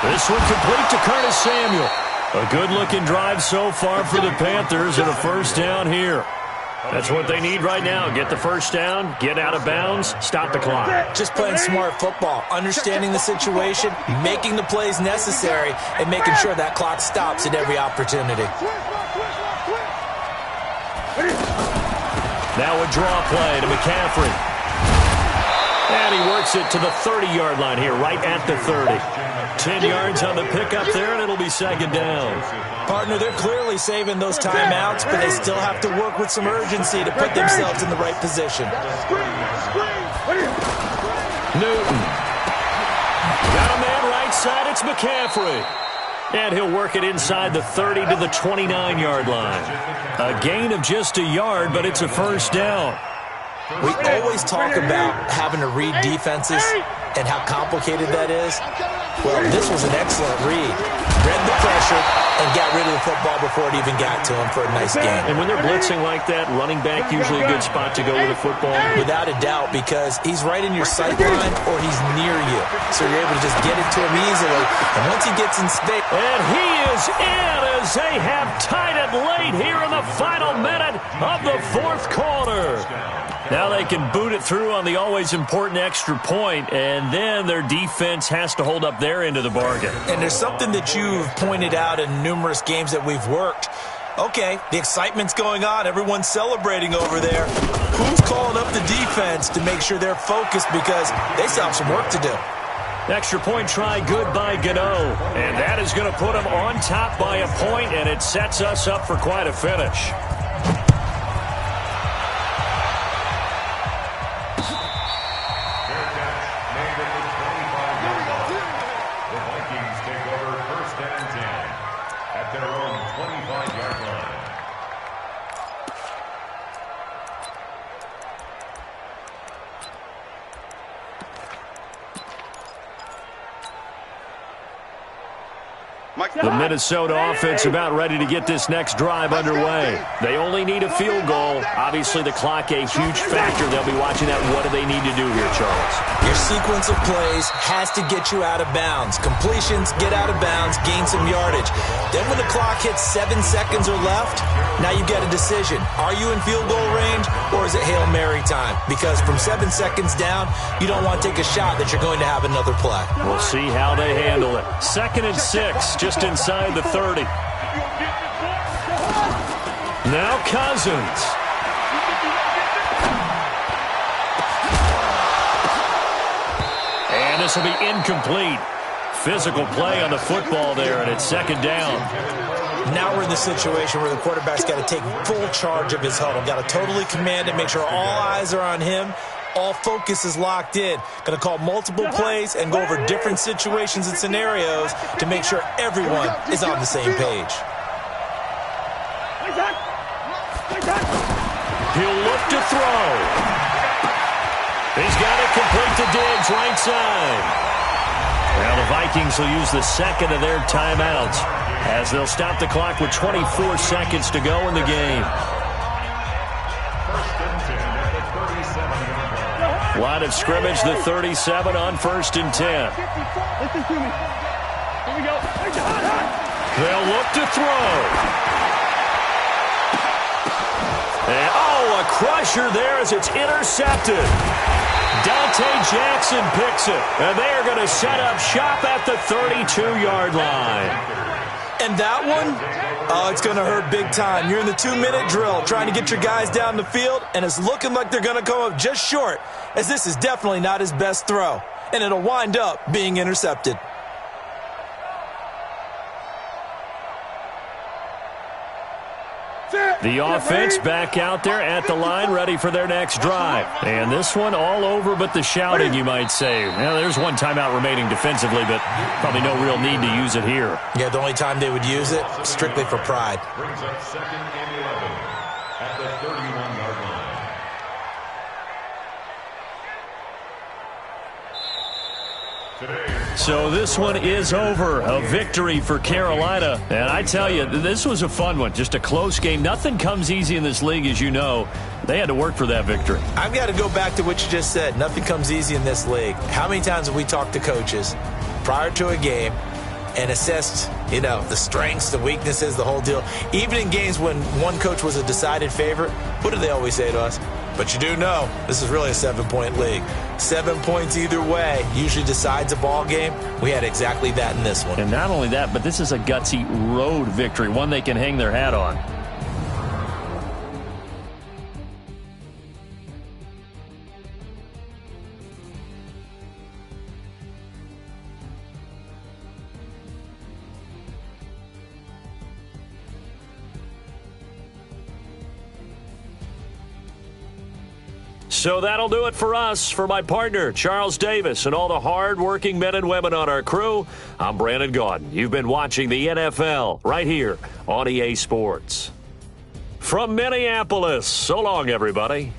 This one complete to Curtis Samuel. A good-looking drive so far for the Panthers and a 1st down here. That's what they need right now. Get the 1st down, get out of bounds, stop the clock. Just playing smart football, understanding the situation, making the plays necessary, and making sure that clock stops at every opportunity. Now a draw play to McCaffrey. And he works it to the 30-yard line here, right at the 30. 10 yards on the pickup there, and it'll be 2nd down. Partner, they're clearly saving those timeouts, but they still have to work with some urgency to put themselves in the right position. Newton. Got a man right side, it's McCaffrey. And he'll work it inside the 30 to the 29-yard line. A gain of just a yard, but it's a 1st down. We always talk about having to read defenses and how complicated that is. Well, this was an excellent read. Read the pressure and got rid of the football before it even got to him for a nice game. And when they're blitzing like that, running back usually a good spot to go with the football. Without a doubt, because he's right in your sight line or he's near you. So you're able to just get it to him easily. And once he gets in space... And he is in as they have tied it late here in the final minute of the 4th quarter. Now they can boot it through on the always important extra point, and then their defense has to hold up their end of the bargain. And there's something that you've pointed out in numerous games that we've worked. Okay, the excitement's going on. Everyone's celebrating over there. Who's calling up the defense to make sure they're focused because they still have some work to do? Extra point try good by Gano, and that is going to put them on top by a point, and it sets us up for quite a finish. Mike The Minnesota offense about ready to get this next drive underway. They only need a field goal. Obviously, the clock a huge factor. They'll be watching that. What do they need to do here, Charles? Your sequence of plays has to get you out of bounds. Completions, get out of bounds, gain some yardage. Then when the clock hits 7 seconds or left, now you get a decision. Are you in field goal range or is it Hail Mary time? Because from 7 seconds down, you don't want to take a shot that you're going to have another play. We'll see how they handle it. 2nd and 6, just inside the 30. Now Cousins. And this will be incomplete. Physical play on the football there, and it's 2nd down. Now we're in the situation where the quarterback's got to take full charge of his huddle. Got to totally command it, make sure all eyes are on him. All focus is locked in. Going to call multiple plays and go over different situations and scenarios to make sure everyone is on the same page. He'll look to throw. He's got it complete to Diggs, right side. Now the Vikings will use the 2nd of their timeouts as they'll stop the clock with 24 seconds to go in the game. Line of scrimmage, the 37 on 1st and 10. Listen to me. Here we go. They'll look to throw. And, a crusher there as it's intercepted. Dante Jackson picks it, and they are going to set up shop at the 32-yard line. And that one, it's going to hurt big time. You're in the 2-minute drill trying to get your guys down the field, and it's looking like they're going to come up just short, as this is definitely not his best throw, and it'll wind up being intercepted. The offense back out there at the line, ready for their next drive. And this one all over but the shouting, you might say. Well, there's one timeout remaining defensively, but probably no real need to use it here. Yeah, the only time they would use it, strictly for pride. Brings up 2nd and 11 at the 31-yard line. So this one is over. A victory for Carolina. And I tell you, this was a fun one. Just a close game. Nothing comes easy in this league, as you know. They had to work for that victory. I've got to go back to what you just said. Nothing comes easy in this league. How many times have we talked to coaches prior to a game and assessed, the strengths, the weaknesses, the whole deal? Even in games when one coach was a decided favorite, what do they always say to us? But you do know this is really a 7-point league. 7 points either way usually decides a ball game. We had exactly that in this one. And not only that, but this is a gutsy road victory, one they can hang their hat on. So that'll do it for us. For my partner, Charles Davis, and all the hard-working men and women on our crew, I'm Brandon Gaudin. You've been watching the NFL right here on EA Sports. From Minneapolis, so long, everybody.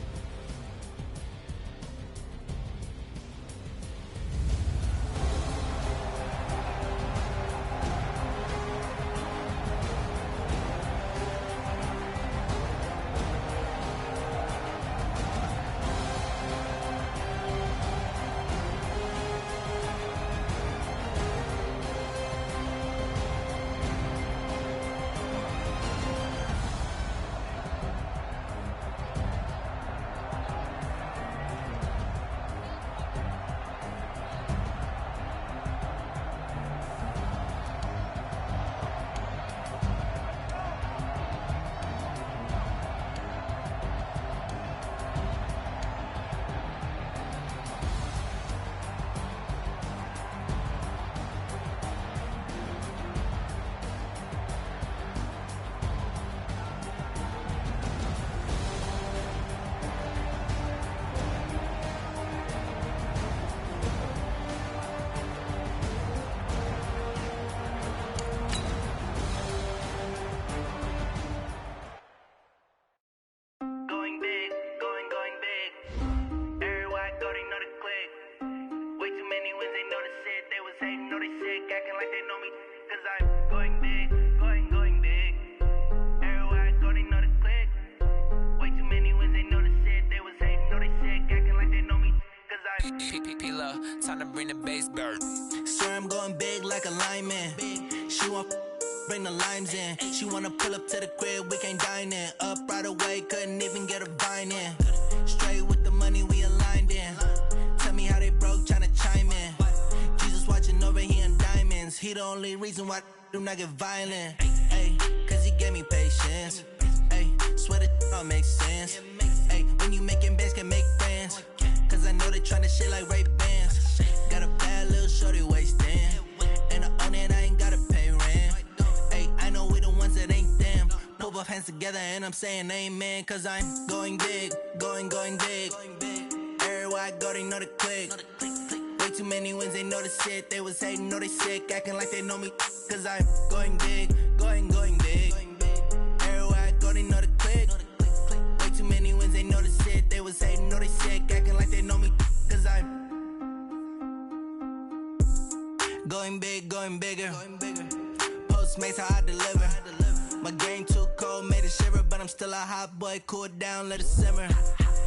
bring the bass bird. Swear I'm going big like a lineman. She want bring the limes in. She wanna pull up to the crib, we can't dine in. Up right away, couldn't even get a vine in. Straight with the money we aligned in. Tell me how they broke, tryna chime in. Jesus watching over here in diamonds. He the only reason why I do not get violent. Ay, cause he gave me patience. Ay, swear that all makes sense. Ay, when you making bands, can make friends. Cause I know they tryna shit like Ray-Bans. Got a bad little shorty wasting. And I own it, I ain't gotta pay rent. Ay, I know we the ones that ain't them. Put both hands together and I'm saying amen. Cause I'm going big, going big. Everywhere I go, they know the click. Way too many wins, they know the shit. They was hating, know they sick, acting like they know me. Cause I'm going big, going big. Everywhere I go, they know the click. Way too many wins, they know the shit. They was hating, know they sick, acting like they know me. Cause I'm going big, going bigger. Postmates, how I deliver. My game too cold, made it shiver. But I'm still a hot boy, cool it down, let it simmer.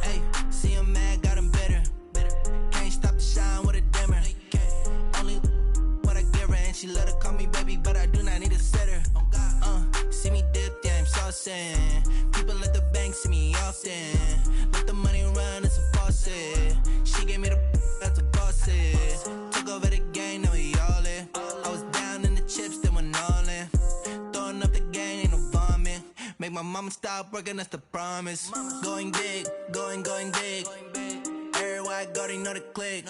Hey, see him mad, got him bitter. Can't stop the shine with a dimmer. Only what I give her, and she let her call me baby, but I do not need a sitter. See me dip, yeah, I'm saucing. People at the bank see me often. Let the money run, it's a faucet. She gave me the that's a faucet. Took over the game, now we all in. I was down in the chips, then went all in. Throwing up the game, ain't no vomit. Make my mama stop working, that's the promise. Going big, going big. Everywhere I go, they know the click.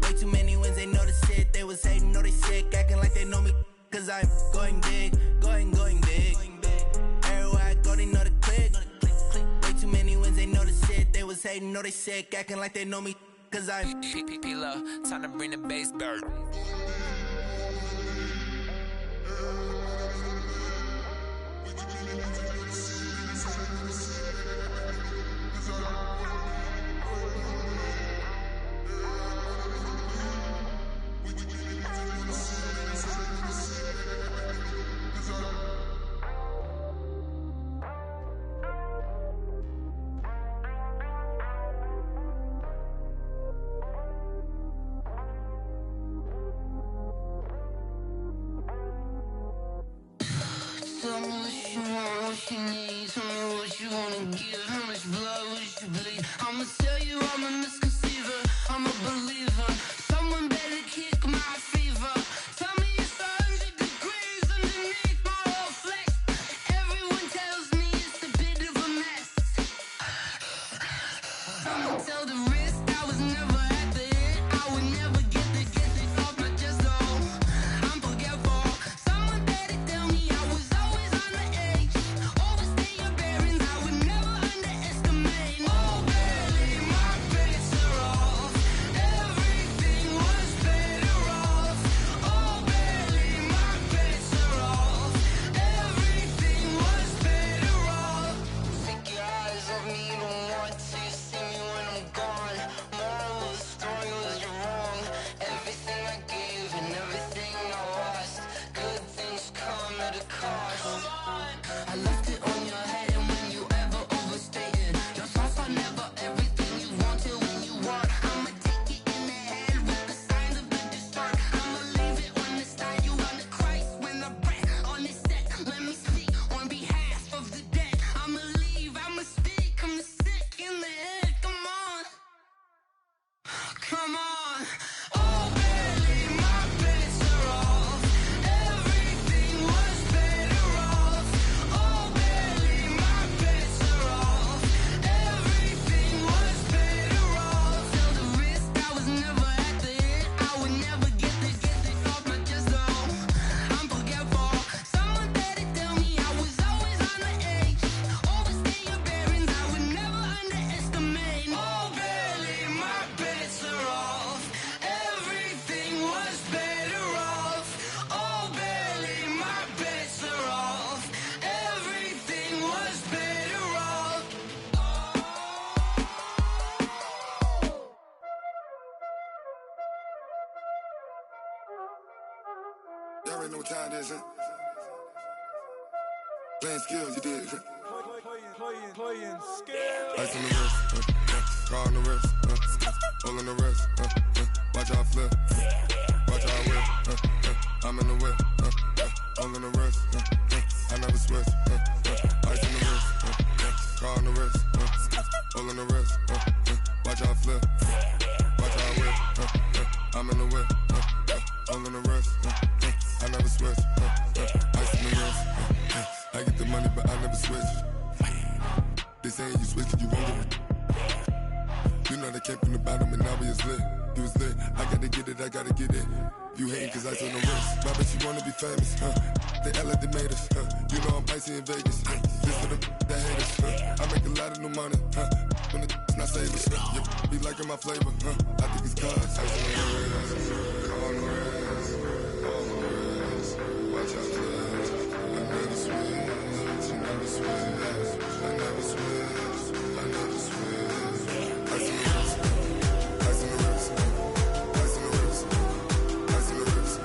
Way too many wins, they know the shit. They was hating, know they sick, acting like they know me. Cause I'm going big, going big. Everywhere I go, they know the click. Way too many wins, they know the shit. They was hating, know they sick, acting like they know me. Cause I'm P-P-P-Love, time to bring the bass bird. Tell me what you want, what you need. Tell me what you wanna give. How much blood would you bleed? I'ma tell you I'm a misconceiver. I'm a believer. Someone better kick my fever. Tell me it's 100 degrees underneath my whole flesh. Everyone tells me it's a bit of a mess. I'ma tell the risk I was never at the end. I would never get this off my chest though. I'm forgetful. Someone better tell me I was always on the edge. Overstay your bearings, I would never underestimate. Oh barely, my bets are off. Everything was better off. Oh barely, my bets are off. Everything was better off. Take your eyes off me, don't want to see me when I'm gone. Moral of the story was you're wrong. Everything I gave and everything I lost. Good things come at a cost. I left it on your head, and when you ever overstated, your thoughts are never everything you wanted when you want. I'ma take it in the head with the signs of the distort. I'ma leave it on the side. You on the Christ when I breath on this set. Let me speak on behalf of the dead. I'ma leave, I'ma speak. I'm sick in the head. Come on, come on. Oh, barely, my bets are off. Everything was better off. Oh, barely, my bets are off. Everything was better off. Till the risk, I was never at the end. I would never get this off my chest though. I'm forgetful. Someone better tell me I was always on the edge. Overstay your bearings, I would never underestimate. Oh, barely, my bets are off. Everything was better off. Oh, barely, my bets are off. Everything was better off. Y'all already know what time it is, huh? Playing skills, you did. Playing skill. Ice on the wrist, car on the wrist, all on the wrist, watch out flip. car on the wrist, all on the wrist, watch how I flip, watch how I whip, I'm in the whip, all on the wrist, I never switch, ice in the wrist, I get the money but I never switch. They saying you switch and you won't get it. You know they came from the bottom and now we is lit. You was lit, I gotta get it, I gotta get it. You hating cause ice on the wrist. My bitch, you wanna be famous, They act like they made us, You know I'm icy in Vegas, This for the that hate us, I make a lot of new money, When it's not savers, You be liking my flavor, I think it's cause ice on the wrist, on the wrist, on the wrist. Watch out, flash. I never switch, I never switch, I never switch, I never switch. Ice on the wrist, ice on the wrist, ice on the wrist, ice on the wrist, ice on the wrist.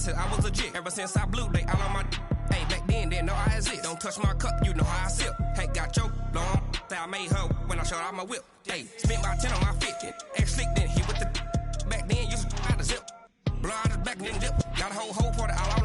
I was legit ever since I blew they all on my hey back then didn't know I exist. Don't touch my cup, you know how I sip. Hey, got your long that I made her when I showed out my whip. Hey, spent about 10 on my 50. Ex slick then hit with the back then used to out the zip. Blow out his back then dip. Got a whole party all